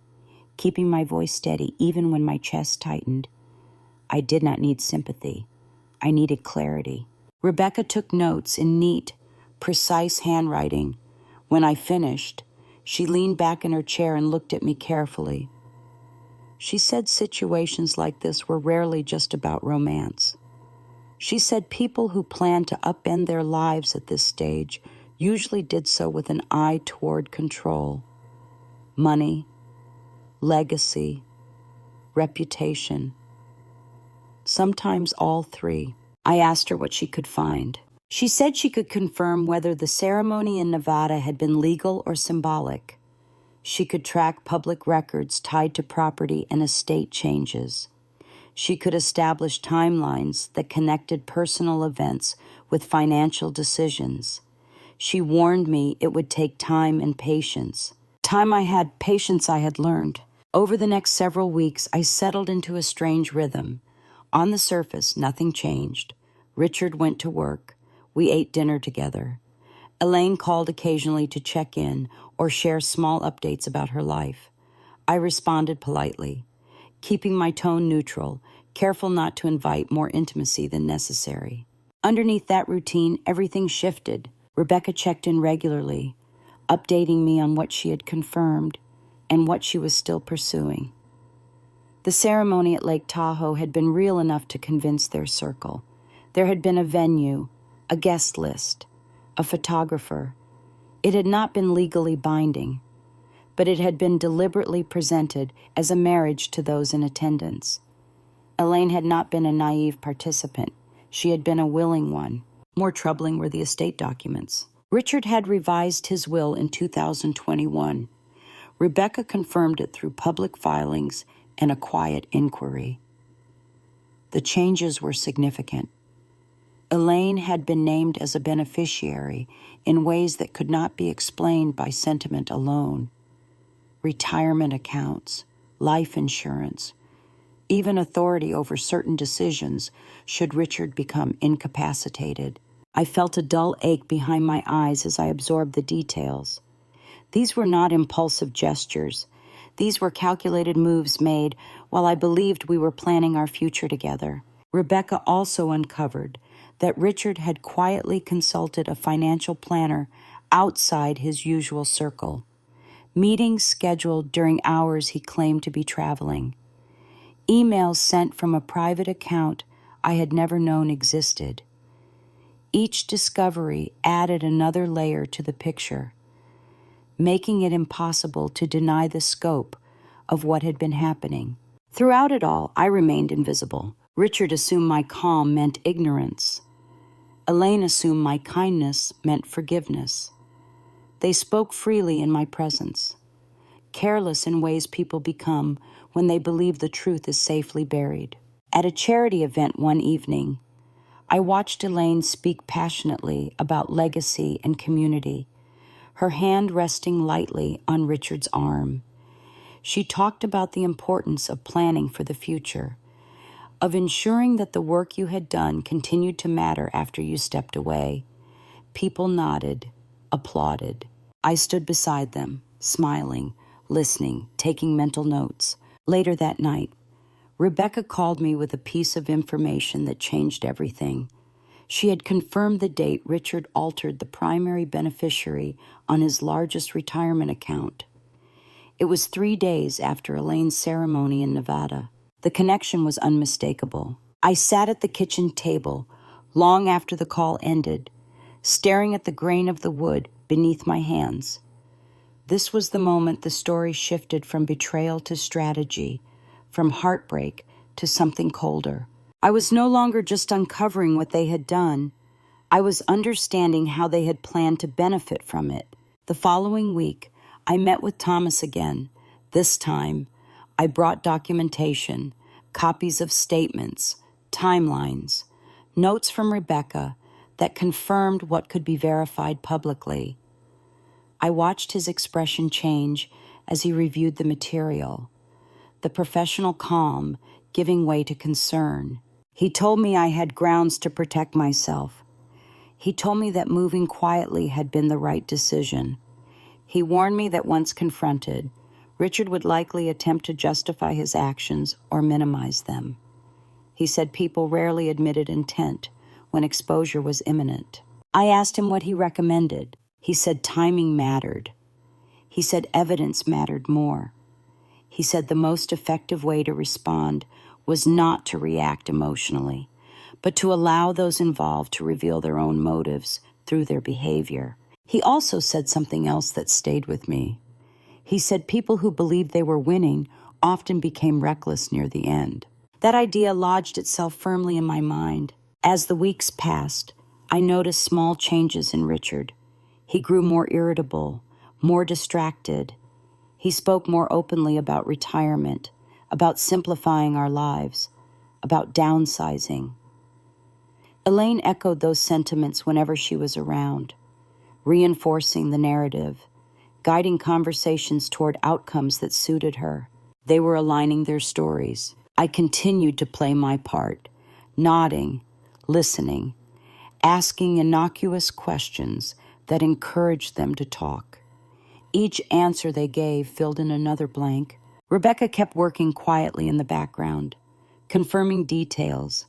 keeping my voice steady even when my chest tightened. I did not need sympathy. I needed clarity. Rebecca took notes in neat, precise handwriting. When I finished, she leaned back in her chair and looked at me carefully. She said situations like this were rarely just about romance. She said people who planned to upend their lives at this stage usually did so with an eye toward control, money, legacy, reputation. Sometimes all three. I asked her what she could find. She said she could confirm whether the ceremony in Nevada had been legal or symbolic. She could track public records tied to property and estate changes. She could establish timelines that connected personal events with financial decisions. She warned me it would take time and patience. Patience I had learned. Over the next several weeks, I settled into a strange rhythm. On the surface, nothing changed. Richard went to work. We ate dinner together. Elaine called occasionally to check in or share small updates about her life. I responded politely, keeping my tone neutral, careful not to invite more intimacy than necessary. Underneath that routine, everything shifted. Rebecca checked in regularly, updating me on what she had confirmed and what she was still pursuing. The ceremony at Lake Tahoe had been real enough to convince their circle. There had been a venue, a guest list, a photographer. It had not been legally binding, but it had been deliberately presented as a marriage to those in attendance. Elaine had not been a naive participant. She had been a willing one. More troubling were the estate documents. Richard had revised his will in 2021. Rebecca confirmed it through public filings and a quiet inquiry. The changes were significant. Elaine had been named as a beneficiary in ways that could not be explained by sentiment alone. Retirement accounts, life insurance, even authority over certain decisions should Richard become incapacitated. I felt a dull ache behind my eyes as I absorbed the details. These were not impulsive gestures. These were calculated moves made while I believed we were planning our future together. Rebecca also uncovered that Richard had quietly consulted a financial planner outside his usual circle. Meetings scheduled during hours he claimed to be traveling. Emails sent from a private account I had never known existed. Each discovery added another layer to the picture, making it impossible to deny the scope of what had been happening. Throughout it all, I remained invisible. Richard assumed my calm meant ignorance. Elaine assumed my kindness meant forgiveness. They spoke freely in my presence, careless in ways people become when they believe the truth is safely buried. At a charity event one evening, I watched Elaine speak passionately about legacy and community, her hand resting lightly on Richard's arm. She talked about the importance of planning for the future, of ensuring that the work you had done continued to matter after you stepped away. People nodded, applauded. I stood beside them, smiling, listening, taking mental notes. Later that night, Rebecca called me with a piece of information that changed everything. She had confirmed the date Richard altered the primary beneficiary on his largest retirement account. It was 3 days after Elaine's ceremony in Nevada. The connection was unmistakable. I sat at the kitchen table long after the call ended, staring at the grain of the wood beneath my hands. This was the moment the story shifted from betrayal to strategy, from heartbreak to something colder. I was no longer just uncovering what they had done. I was understanding how they had planned to benefit from it. The following week, I met with Thomas again. This time, I brought documentation, copies of statements, timelines, notes from Rebecca that confirmed what could be verified publicly. I watched his expression change as he reviewed the material, the professional calm giving way to concern. He told me I had grounds to protect myself. He told me that moving quietly had been the right decision. He warned me that once confronted, Richard would likely attempt to justify his actions or minimize them. He said people rarely admitted intent when exposure was imminent. I asked him what he recommended. He said timing mattered. He said evidence mattered more. He said the most effective way to respond was not to react emotionally, but to allow those involved to reveal their own motives through their behavior. He also said something else that stayed with me. He said people who believed they were winning often became reckless near the end. That idea lodged itself firmly in my mind. As the weeks passed, I noticed small changes in Richard. He grew more irritable, more distracted. He spoke more openly about retirement, about simplifying our lives, about downsizing. Elaine echoed those sentiments whenever she was around, reinforcing the narrative, guiding conversations toward outcomes that suited her. They were aligning their stories. I continued to play my part, nodding, listening, asking innocuous questions that encouraged them to talk. Each answer they gave filled in another blank. Rebecca kept working quietly in the background, confirming details,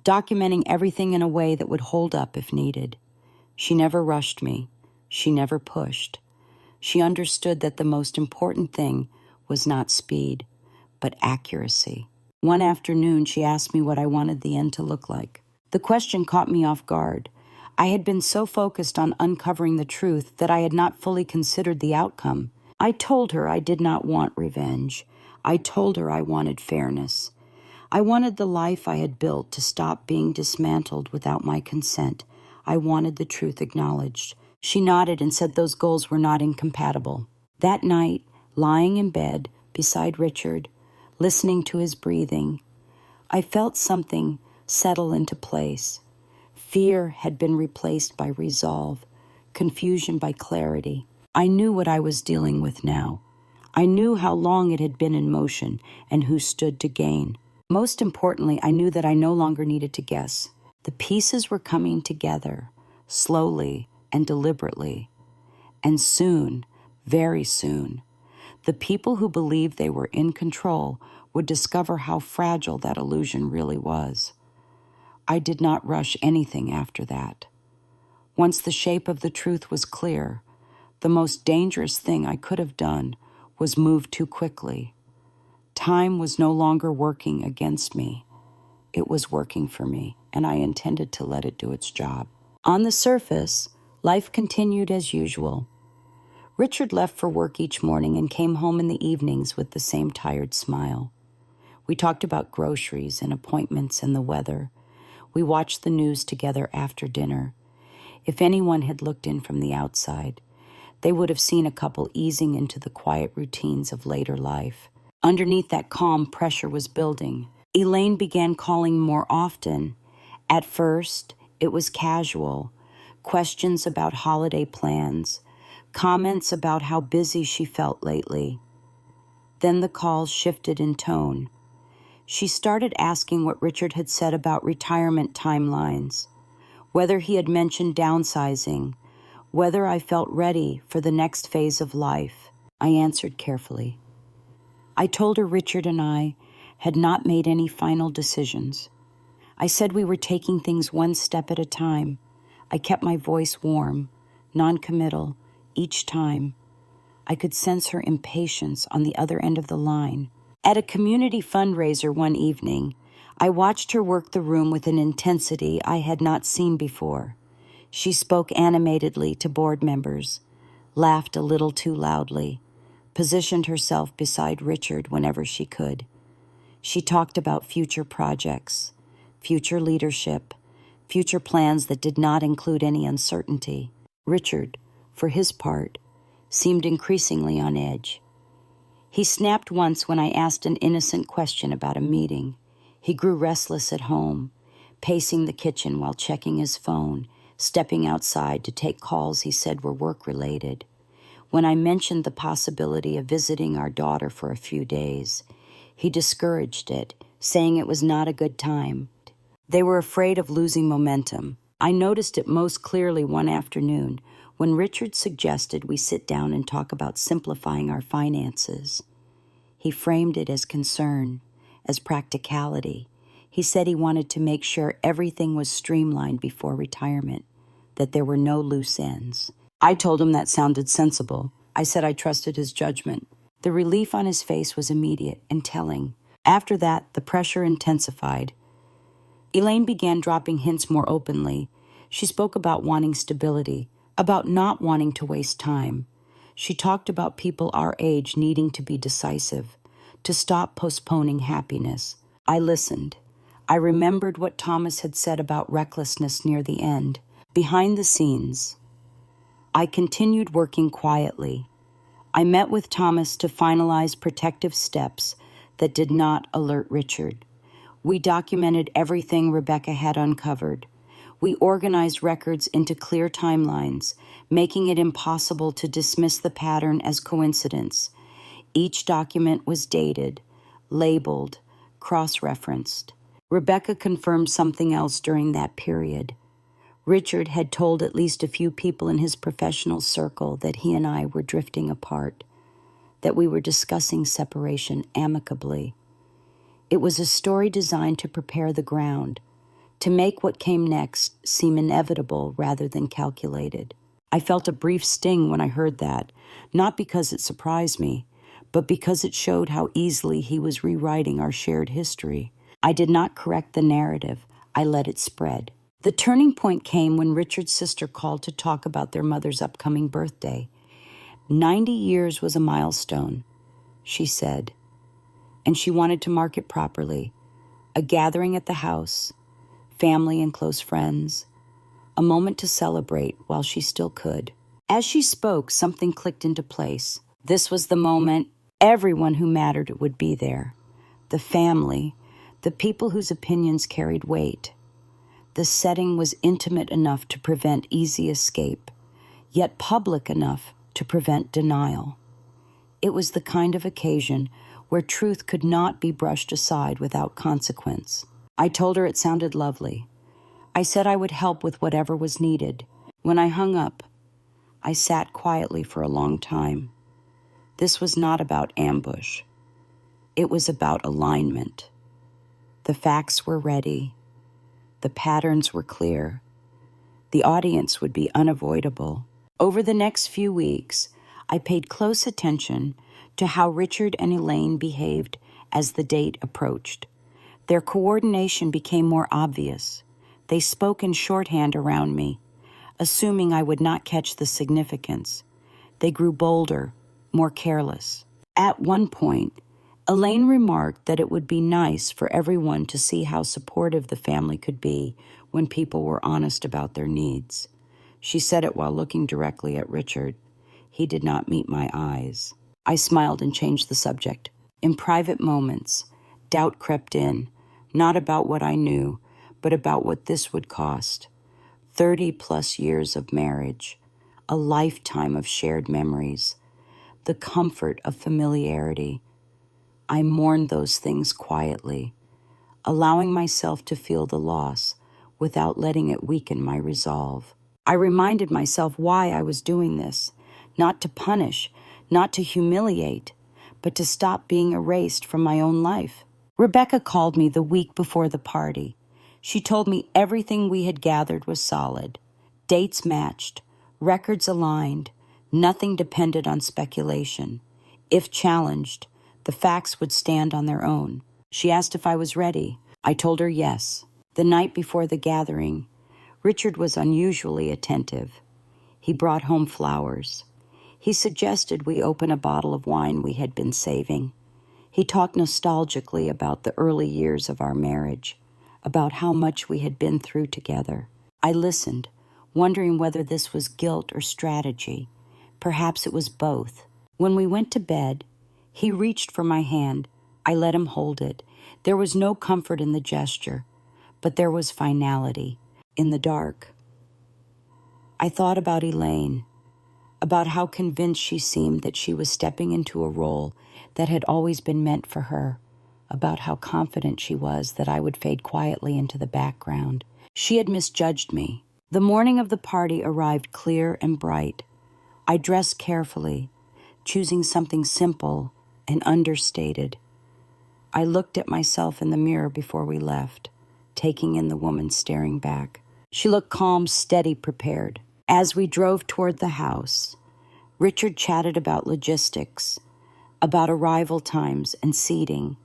documenting everything in a way that would hold up if needed. She never rushed me. She never pushed. She understood that the most important thing was not speed, but accuracy. One afternoon, she asked me what I wanted the end to look like. The question caught me off guard. I had been so focused on uncovering the truth that I had not fully considered the outcome. I told her I did not want revenge. I told her I wanted fairness. I wanted the life I had built to stop being dismantled without my consent. I wanted the truth acknowledged. She nodded and said those goals were not incompatible. That night, lying in bed beside Richard, listening to his breathing, I felt something settle into place. Fear had been replaced by resolve, confusion by clarity. I knew what I was dealing with now. I knew how long it had been in motion and who stood to gain. Most importantly, I knew that I no longer needed to guess. The pieces were coming together, slowly and deliberately. And soon, very soon, the people who believed they were in control would discover how fragile that illusion really was. I did not rush anything after that. Once the shape of the truth was clear, the most dangerous thing I could have done was move too quickly. Time was no longer working against me. It was working for me, and I intended to let it do its job. On the surface, life continued as usual. Richard left for work each morning and came home in the evenings with the same tired smile. We talked about groceries and appointments and the weather. We watched the news together after dinner. If anyone had looked in from the outside, they would have seen a couple easing into the quiet routines of later life. Underneath that calm, pressure was building. Elaine began calling more often. At first, it was casual. Questions about holiday plans. Comments about how busy she felt lately. Then the calls shifted in tone. She started asking what Richard had said about retirement timelines, whether he had mentioned downsizing, whether I felt ready for the next phase of life. I answered carefully. I told her Richard and I had not made any final decisions. I said we were taking things one step at a time. I kept my voice warm, non-committal, each time. I could sense her impatience on the other end of the line. At a community fundraiser one evening, I watched her work the room with an intensity I had not seen before. She spoke animatedly to board members, laughed a little too loudly, positioned herself beside Richard whenever she could. She talked about future projects, future leadership, future plans that did not include any uncertainty. Richard, for his part, seemed increasingly on edge. He snapped once when I asked an innocent question about a meeting. He grew restless at home, pacing the kitchen while checking his phone, stepping outside to take calls he said were work-related. When I mentioned the possibility of visiting our daughter for a few days, he discouraged it, saying it was not a good time. They were afraid of losing momentum. I noticed it most clearly one afternoon when Richard suggested we sit down and talk about simplifying our finances. He framed it as concern, as practicality. He said he wanted to make sure everything was streamlined before retirement, that there were no loose ends. I told him that sounded sensible. I said I trusted his judgment. The relief on his face was immediate and telling. After that, the pressure intensified. Elaine began dropping hints more openly. She spoke about wanting stability, about not wanting to waste time. She talked about people our age needing to be decisive, to stop postponing happiness. I listened. I remembered what Thomas had said about recklessness near the end. Behind the scenes, I continued working quietly. I met with Thomas to finalize protective steps that did not alert Richard. We documented everything Rebecca had uncovered. We organized records into clear timelines, making it impossible to dismiss the pattern as coincidence. Each document was dated, labeled, cross-referenced. Rebecca confirmed something else during that period. Richard had told at least a few people in his professional circle that he and I were drifting apart, that we were discussing separation amicably. It was a story designed to prepare the ground, to make what came next seem inevitable rather than calculated. I felt a brief sting when I heard that, not because it surprised me, but because it showed how easily he was rewriting our shared history. I did not correct the narrative. I let it spread. The turning point came when Richard's sister called to talk about their mother's upcoming birthday. 90 years was a milestone, she said, and she wanted to mark it properly. A gathering at the house, family and close friends, a moment to celebrate while she still could. As she spoke, something clicked into place. This was the moment everyone who mattered would be there. The family, the people whose opinions carried weight. The setting was intimate enough to prevent easy escape, yet public enough to prevent denial. It was the kind of occasion where truth could not be brushed aside without consequence. I told her it sounded lovely. I said I would help with whatever was needed. When I hung up, I sat quietly for a long time. This was not about ambush. It was about alignment. The facts were ready. The patterns were clear. The audience would be unavoidable. Over the next few weeks, I paid close attention to how Richard and Elaine behaved as the date approached. Their coordination became more obvious. They spoke in shorthand around me, assuming I would not catch the significance. They grew bolder, more careless. At one point, Elaine remarked that it would be nice for everyone to see how supportive the family could be when people were honest about their needs. She said it while looking directly at Richard. He did not meet my eyes. I smiled and changed the subject. In private moments, doubt crept in, not about what I knew, but about what this would cost. 30+ years of marriage, a lifetime of shared memories, the comfort of familiarity. I mourned those things quietly, allowing myself to feel the loss without letting it weaken my resolve. I reminded myself why I was doing this, not to punish, not to humiliate, but to stop being erased from my own life. Rebecca called me the week before the party. She told me everything we had gathered was solid. Dates matched, records aligned, nothing depended on speculation. If challenged, the facts would stand on their own. She asked if I was ready. I told her yes. The night before the gathering, Richard was unusually attentive. He brought home flowers. He suggested we open a bottle of wine we had been saving. He talked nostalgically about the early years of our marriage, about how much we had been through together. I listened, wondering whether this was guilt or strategy. Perhaps it was both. When we went to bed, he reached for my hand. I let him hold it. There was no comfort in the gesture, but there was finality. In the dark, I thought about Elaine, about how convinced she seemed that she was stepping into a role that had always been meant for her, about how confident she was that I would fade quietly into the background. She had misjudged me. The morning of the party arrived clear and bright. I dressed carefully, choosing something simple and understated. I looked at myself in the mirror before we left, taking in the woman staring back. She looked calm, steady, prepared. As we drove toward the house, Richard chatted about logistics, about arrival times and seating.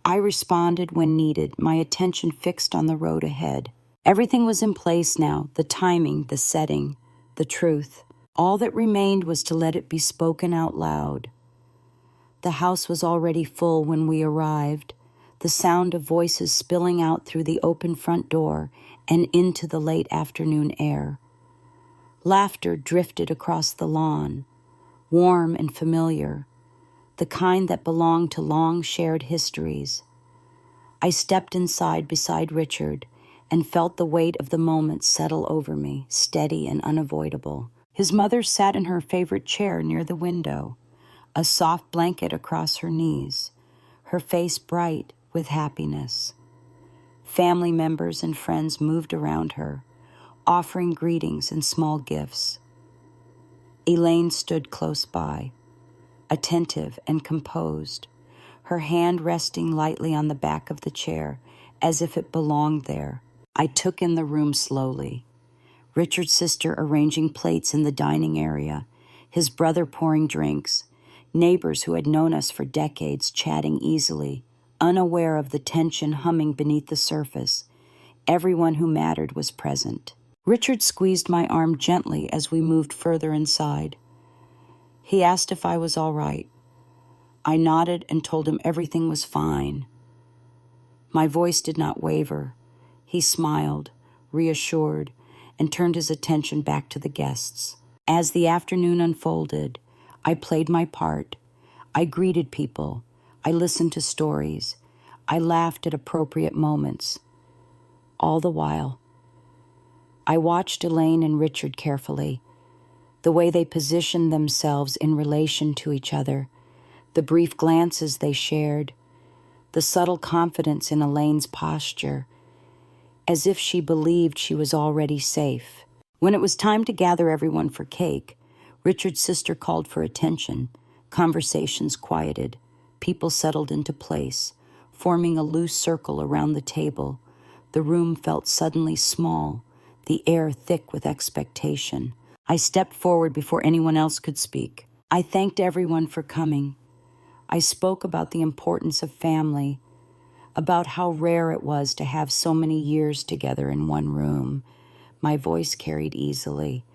I responded when needed, my attention fixed on the road ahead. Everything was in place now, the timing, the setting, the truth. All that remained was to let it be spoken out loud. The house was already full when we arrived, the sound of voices spilling out through the open front door and into the late afternoon air. Laughter drifted across the lawn, warm and familiar, the kind that belonged to long shared histories. I stepped inside beside Richard and felt the weight of the moment settle over me, steady and unavoidable. His mother sat in her favorite chair near the window, a soft blanket across her knees, her face bright with happiness. Family members and friends moved around her, offering greetings and small gifts. Elaine stood close by, attentive and composed, her hand resting lightly on the back of the chair as if it belonged there. I took in the room slowly. Richard's sister arranging plates in the dining area, his brother pouring drinks, neighbors who had known us for decades chatting easily, unaware of the tension humming beneath the surface. Everyone who mattered was present. Richard squeezed my arm gently as we moved further inside. He asked if I was all right. I nodded and told him everything was fine. My voice did not waver. He smiled, reassured, and turned his attention back to the guests. As the afternoon unfolded, I played my part. I greeted people. I listened to stories. I laughed at appropriate moments. All the while, I watched Elaine and Richard carefully, the way they positioned themselves in relation to each other, the brief glances they shared, the subtle confidence in Elaine's posture, as if she believed she was already safe. When it was time to gather everyone for cake, Richard's sister called for attention. Conversations quieted. People settled into place, forming a loose circle around the table. The room felt suddenly small, the air thick with expectation. I stepped forward before anyone else could speak. I thanked everyone for coming. I spoke about the importance of family, about how rare it was to have so many years together in one room. My voice carried easily.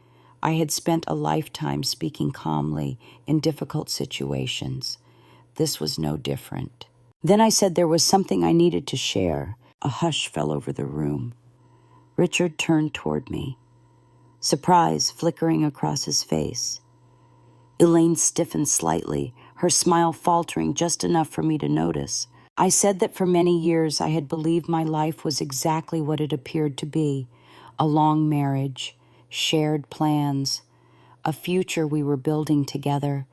I had spent a lifetime speaking calmly in difficult situations. This was no different. Then I said there was something I needed to share. A hush fell over the room. Richard turned toward me, surprise flickering across his face. Elaine stiffened slightly, her smile faltering just enough for me to notice. I said that for many years I had believed my life was exactly what it appeared to be: a long marriage, shared plans, a future we were building together.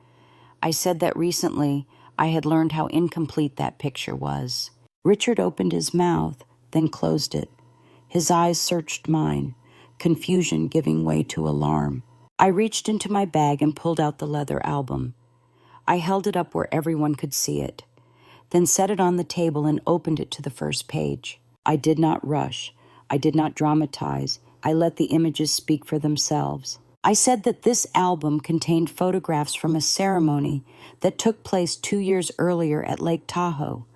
I said that recently I had learned how incomplete that picture was. Richard opened his mouth, then closed it. His eyes searched mine, confusion giving way to alarm. I reached into my bag and pulled out the leather album. I held it up where everyone could see it, then set it on the table and opened it to the first page. I did not rush. I did not dramatize. I let the images speak for themselves. I said that this album contained photographs from a ceremony that took place 2 years earlier at Lake Tahoe.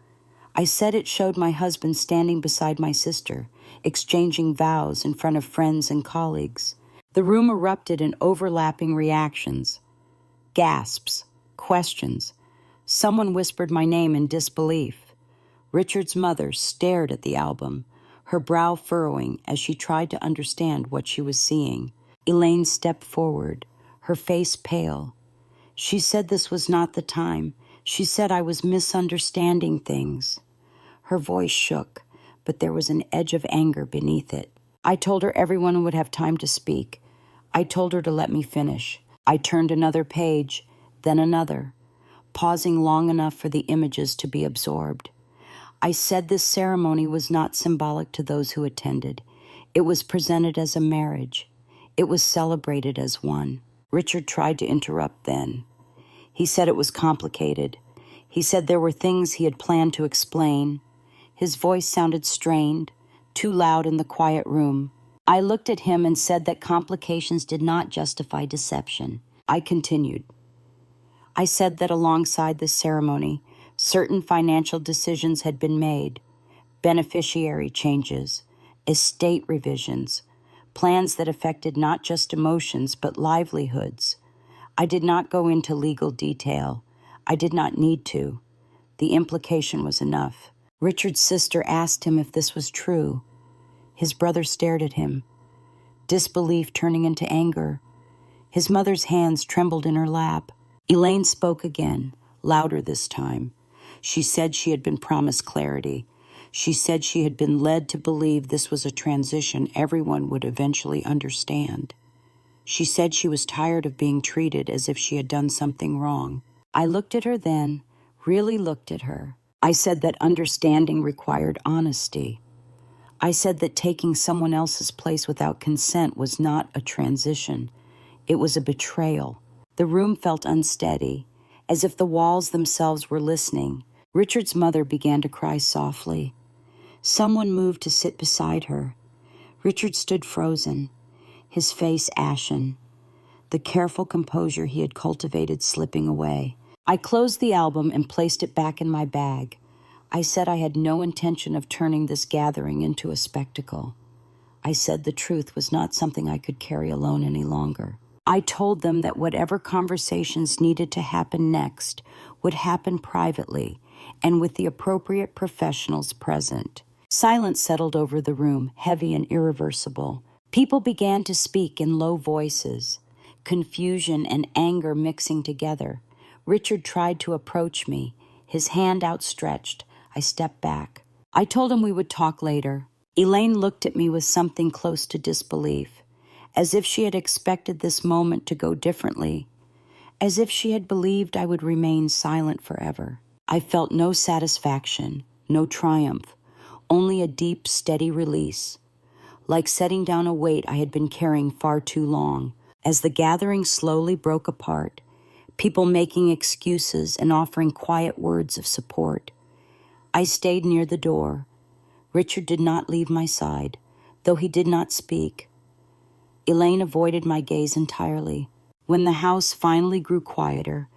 I said it showed my husband standing beside my sister, exchanging vows in front of friends and colleagues. The room erupted in overlapping reactions, gasps, questions. Someone whispered my name in disbelief. Richard's mother stared at the album, her brow furrowing as she tried to understand what she was seeing. Elaine stepped forward, her face pale. She said this was not the time. She said I was misunderstanding things. Her voice shook, but there was an edge of anger beneath it. I told her everyone would have time to speak. I told her to let me finish. I turned another page, then another, pausing long enough for the images to be absorbed. I said this ceremony was not symbolic to those who attended. It was presented as a marriage. It was celebrated as one. Richard tried to interrupt then. He said it was complicated. He said there were things he had planned to explain. His voice sounded strained, too loud in the quiet room. I looked at him and said that complications did not justify deception. I continued. I said that alongside this ceremony, certain financial decisions had been made, beneficiary changes, estate revisions, plans that affected not just emotions but livelihoods. I did not go into legal detail. I did not need to. The implication was enough. Richard's sister asked him if this was true. His brother stared at him, disbelief turning into anger. His mother's hands trembled in her lap. Elaine spoke again, louder this time. She said she had been promised clarity. She said she had been led to believe this was a transition everyone would eventually understand. She said she was tired of being treated as if she had done something wrong. I looked at her then, really looked at her. I said that understanding required honesty. I said that taking someone else's place without consent was not a transition. It was a betrayal. The room felt unsteady, as if the walls themselves were listening. Richard's mother began to cry softly. Someone moved to sit beside her. Richard stood frozen, his face ashen, the careful composure he had cultivated slipping away. I closed the album and placed it back in my bag. I said I had no intention of turning this gathering into a spectacle. I said the truth was not something I could carry alone any longer. I told them that whatever conversations needed to happen next would happen privately and with the appropriate professionals present. Silence settled over the room, heavy and irreversible. People began to speak in low voices, confusion and anger mixing together. Richard tried to approach me, his hand outstretched. I stepped back. I told him we would talk later. Elaine looked at me with something close to disbelief, as if she had expected this moment to go differently, as if she had believed I would remain silent forever. I felt no satisfaction, no triumph, only a deep, steady release, like setting down a weight I had been carrying far too long. As the gathering slowly broke apart, people making excuses and offering quiet words of support, I stayed near the door. Richard did not leave my side, though he did not speak. Elaine avoided my gaze entirely. When the house finally grew quieter,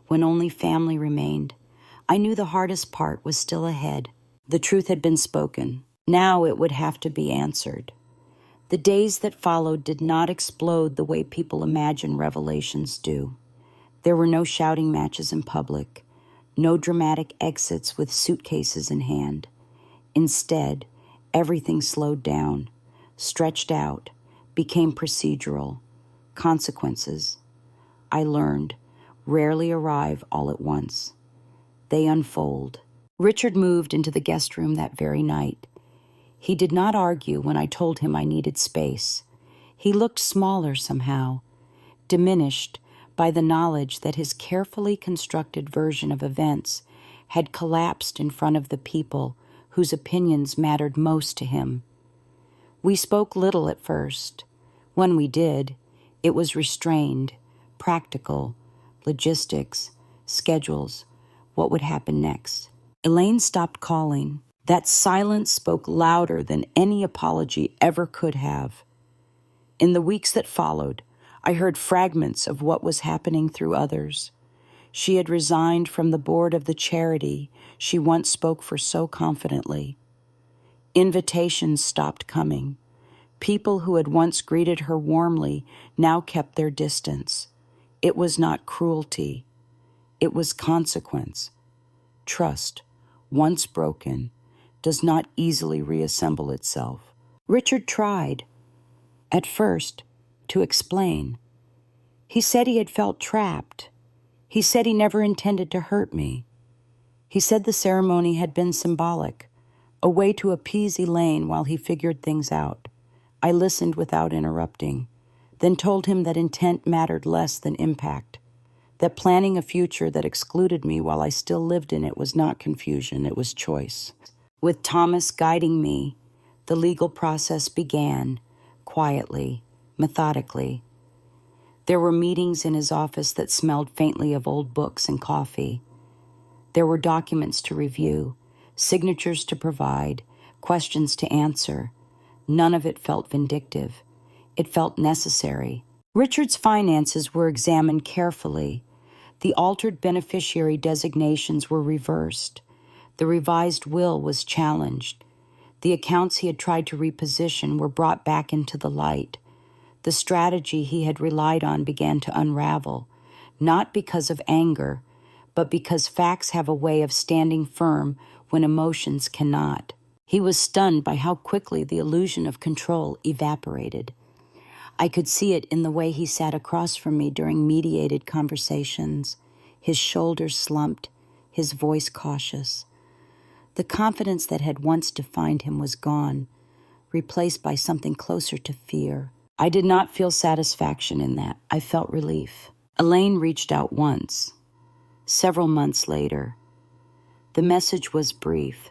when only family remained, I knew the hardest part was still ahead. The truth had been spoken. Now it would have to be answered. The days that followed did not explode the way people imagine revelations do. There were no shouting matches in public, no dramatic exits with suitcases in hand. Instead, everything slowed down, stretched out, became procedural. Consequences. I learned. rarely arrive all at once. They unfold. Richard moved into the guest room that very night. He did not argue when I told him I needed space. He looked smaller somehow, diminished by the knowledge that his carefully constructed version of events had collapsed in front of the people whose opinions mattered most to him. We spoke little at first. When we did, it was restrained, practical, logistics, schedules, what would happen next. Elaine stopped calling. That silence spoke louder than any apology ever could have. In the weeks that followed, I heard fragments of what was happening through others. She had resigned from the board of the charity she once spoke for so confidently. Invitations stopped coming. People who had once greeted her warmly now kept their distance. It was not cruelty. It was consequence. Trust, once broken, does not easily reassemble itself. Richard tried, at first, to explain. He said he had felt trapped. He said he never intended to hurt me. He said the ceremony had been symbolic, a way to appease Elaine while he figured things out. I listened without interrupting, then told him that intent mattered less than impact, that planning a future that excluded me while I still lived in it was not confusion, it was choice. With Thomas guiding me, the legal process began, quietly, methodically. There were meetings in his office that smelled faintly of old books and coffee. There were documents to review, signatures to provide, questions to answer. None of it felt vindictive. It felt necessary. Richard's finances were examined carefully. The altered beneficiary designations were reversed. The revised will was challenged. The accounts he had tried to reposition were brought back into the light. The strategy he had relied on began to unravel, not because of anger, but because facts have a way of standing firm when emotions cannot. He was stunned by how quickly the illusion of control evaporated. I could see it in the way he sat across from me during mediated conversations, his shoulders slumped, his voice cautious. The confidence that had once defined him was gone, replaced by something closer to fear. I did not feel satisfaction in that. I felt relief. Elaine reached out once, several months later. The message was brief.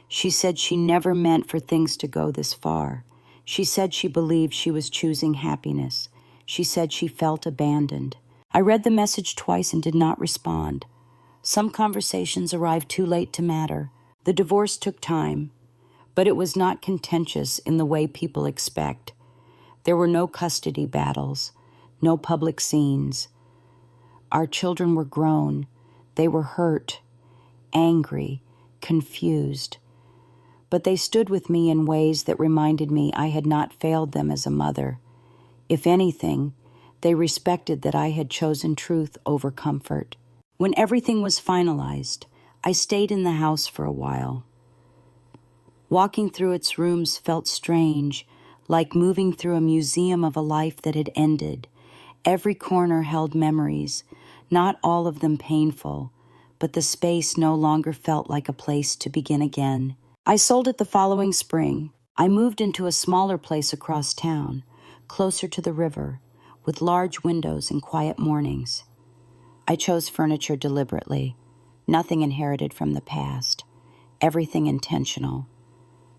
She said she never meant for things to go this far. She said she believed she was choosing happiness. She said she felt abandoned. I read the message twice and did not respond. Some conversations arrived too late to matter. The divorce took time, but it was not contentious in the way people expect. There were no custody battles, no public scenes. Our children were grown. They were hurt, angry, confused. But they stood with me in ways that reminded me I had not failed them as a mother. If anything, they respected that I had chosen truth over comfort. When everything was finalized, I stayed in the house for a while. Walking through its rooms felt strange, like moving through a museum of a life that had ended. Every corner held memories, not all of them painful, but the space no longer felt like a place to begin again. I sold it the following spring. I moved into a smaller place across town, closer to the river, with large windows and quiet mornings. I chose furniture deliberately, nothing inherited from the past, everything intentional.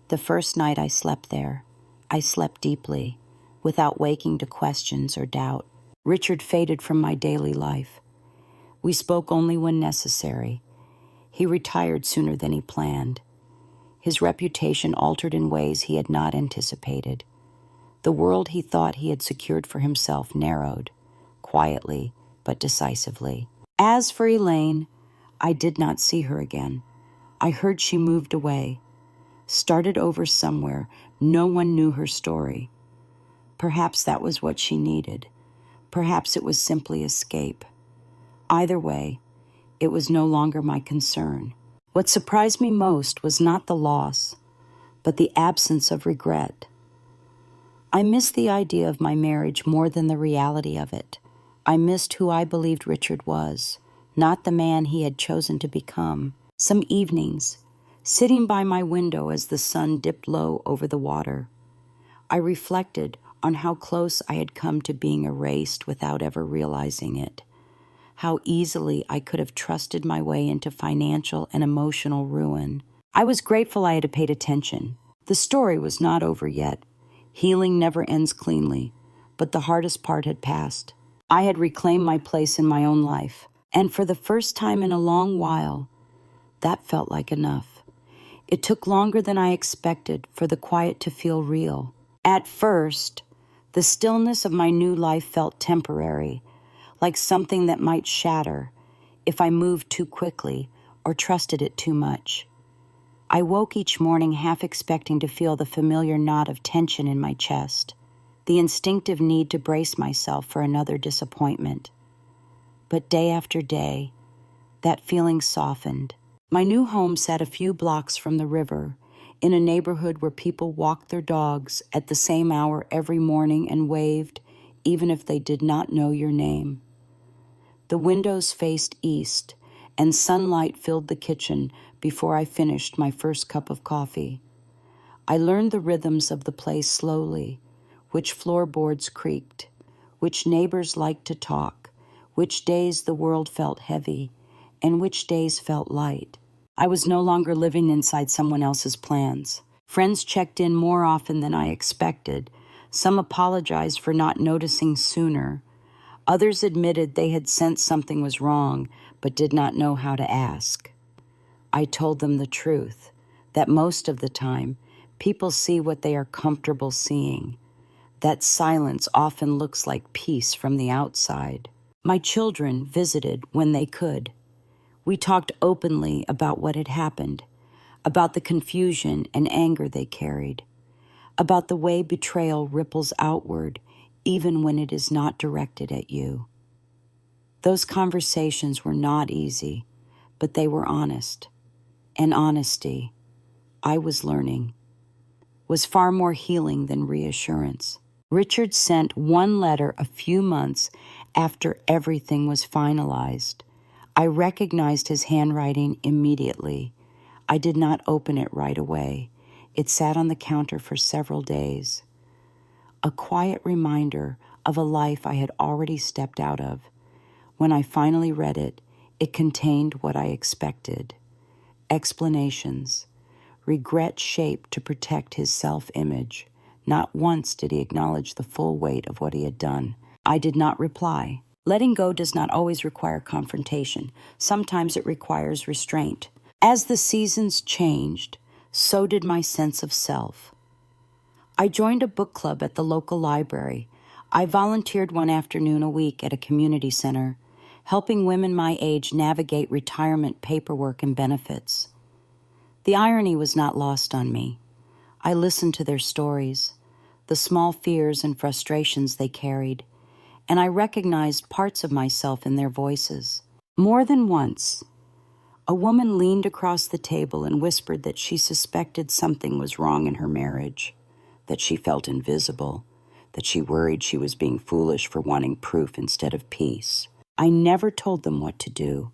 The first night I slept there, I slept deeply, without waking to questions or doubt. Richard faded from my daily life. We spoke only when necessary. He retired sooner than he planned. His reputation altered in ways he had not anticipated. The world he thought he had secured for himself narrowed, quietly but decisively. As for Elaine, I did not see her again. I heard she moved away, started over somewhere. No one knew her story. Perhaps that was what she needed. Perhaps it was simply escape. Either way, it was no longer my concern. What surprised me most was not the loss, but the absence of regret. I missed the idea of my marriage more than the reality of it. I missed who I believed Richard was, not the man he had chosen to become. Some evenings, sitting by my window as the sun dipped low over the water, I reflected on how close I had come to being erased without ever realizing it. How easily I could have trusted my way into financial and emotional ruin. I was grateful I had paid attention. The story was not over yet. Healing never ends cleanly, but the hardest part had passed. I had reclaimed my place in my own life, and for the first time in a long while, that felt like enough. It took longer than I expected for the quiet to feel real. At first, the stillness of my new life felt temporary, like something that might shatter if I moved too quickly or trusted it too much. I woke each morning half expecting to feel the familiar knot of tension in my chest, the instinctive need to brace myself for another disappointment. But day after day, that feeling softened. My new home sat a few blocks from the river, in a neighborhood where people walked their dogs at the same hour every morning and waved, even if they did not know your name. The windows faced east, and sunlight filled the kitchen before I finished my first cup of coffee. I learned the rhythms of the place slowly, which floorboards creaked, which neighbors liked to talk, which days the world felt heavy, and which days felt light. I was no longer living inside someone else's plans. Friends checked in more often than I expected. Some apologized for not noticing sooner. Others admitted they had sensed something was wrong, but did not know how to ask. I told them the truth, that most of the time, people see what they are comfortable seeing. That silence often looks like peace from the outside. My children visited when they could. We talked openly about what had happened, about the confusion and anger they carried, about the way betrayal ripples outward, even when it is not directed at you. Those conversations were not easy, but they were honest. And honesty, I was learning, was far more healing than reassurance. Richard sent one letter a few months after everything was finalized. I recognized his handwriting immediately. I did not open it right away. It sat on the counter for several days. A quiet reminder of a life I had already stepped out of. When I finally read it, it contained what I expected. Explanations. Regret shaped to protect his self-image. Not once did he acknowledge the full weight of what he had done. I did not reply. Letting go does not always require confrontation. Sometimes it requires restraint. As the seasons changed, so did my sense of self. I joined a book club at the local library. I volunteered one afternoon a week at a community center, helping women my age navigate retirement paperwork and benefits. The irony was not lost on me. I listened to their stories, the small fears and frustrations they carried, and I recognized parts of myself in their voices. More than once, a woman leaned across the table and whispered that she suspected something was wrong in her marriage, that she felt invisible, that she worried she was being foolish for wanting proof instead of peace. I never told them what to do.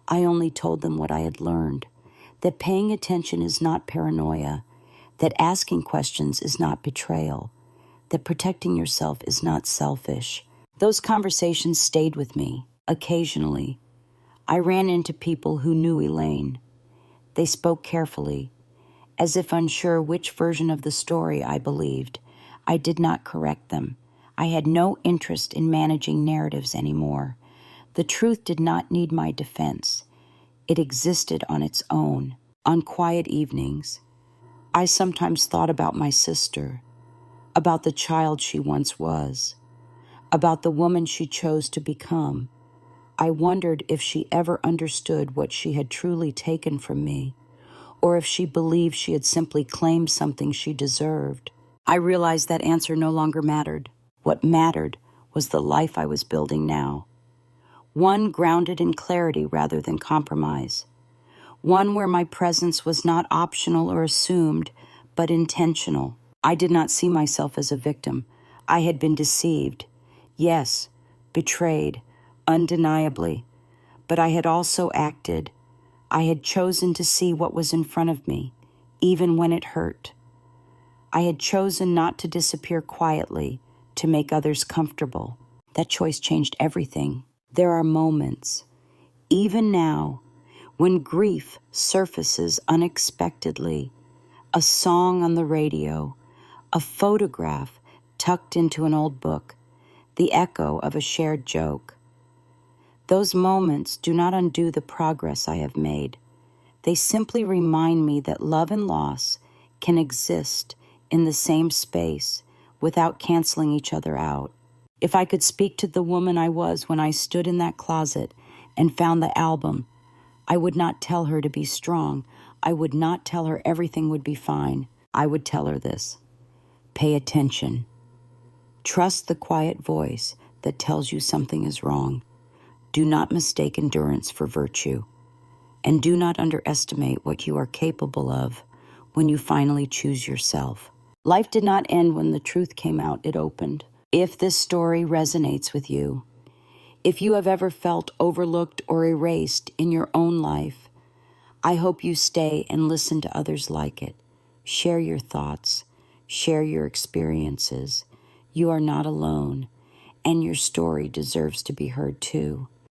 I only told them what I had learned, that paying attention is not paranoia, that asking questions is not betrayal, that protecting yourself is not selfish. Those conversations stayed with me. Occasionally, I ran into people who knew Elaine. They spoke carefully, as if unsure which version of the story I believed. I did not correct them. I had no interest in managing narratives anymore. The truth did not need my defense. It existed on its own. On quiet evenings, I sometimes thought about my sister, about the child she once was, about the woman she chose to become. I wondered if she ever understood what she had truly taken from me, or if she believed she had simply claimed something she deserved. I realized that answer no longer mattered. What mattered was the life I was building now. One grounded in clarity rather than compromise. One where my presence was not optional or assumed, but intentional. I did not see myself as a victim. I had been deceived. Yes, betrayed, undeniably, but I had also acted. I had chosen to see what was in front of me, even when it hurt. I had chosen not to disappear quietly to make others comfortable. That choice changed everything. There are moments, even now, when grief surfaces unexpectedly, a song on the radio, a photograph tucked into an old book, the echo of a shared joke. Those moments do not undo the progress I have made. They simply remind me that love and loss can exist in the same space without canceling each other out. If I could speak to the woman I was when I stood in that closet and found the album, I would not tell her to be strong. I would not tell her everything would be fine. I would tell her this: pay attention. Trust the quiet voice that tells you something is wrong. Do not mistake endurance for virtue. And do not underestimate what you are capable of when you finally choose yourself. Life did not end when the truth came out, it opened. If this story resonates with you, if you have ever felt overlooked or erased in your own life, I hope you stay and listen to others like it. Share your thoughts, share your experiences. You are not alone, and your story deserves to be heard too.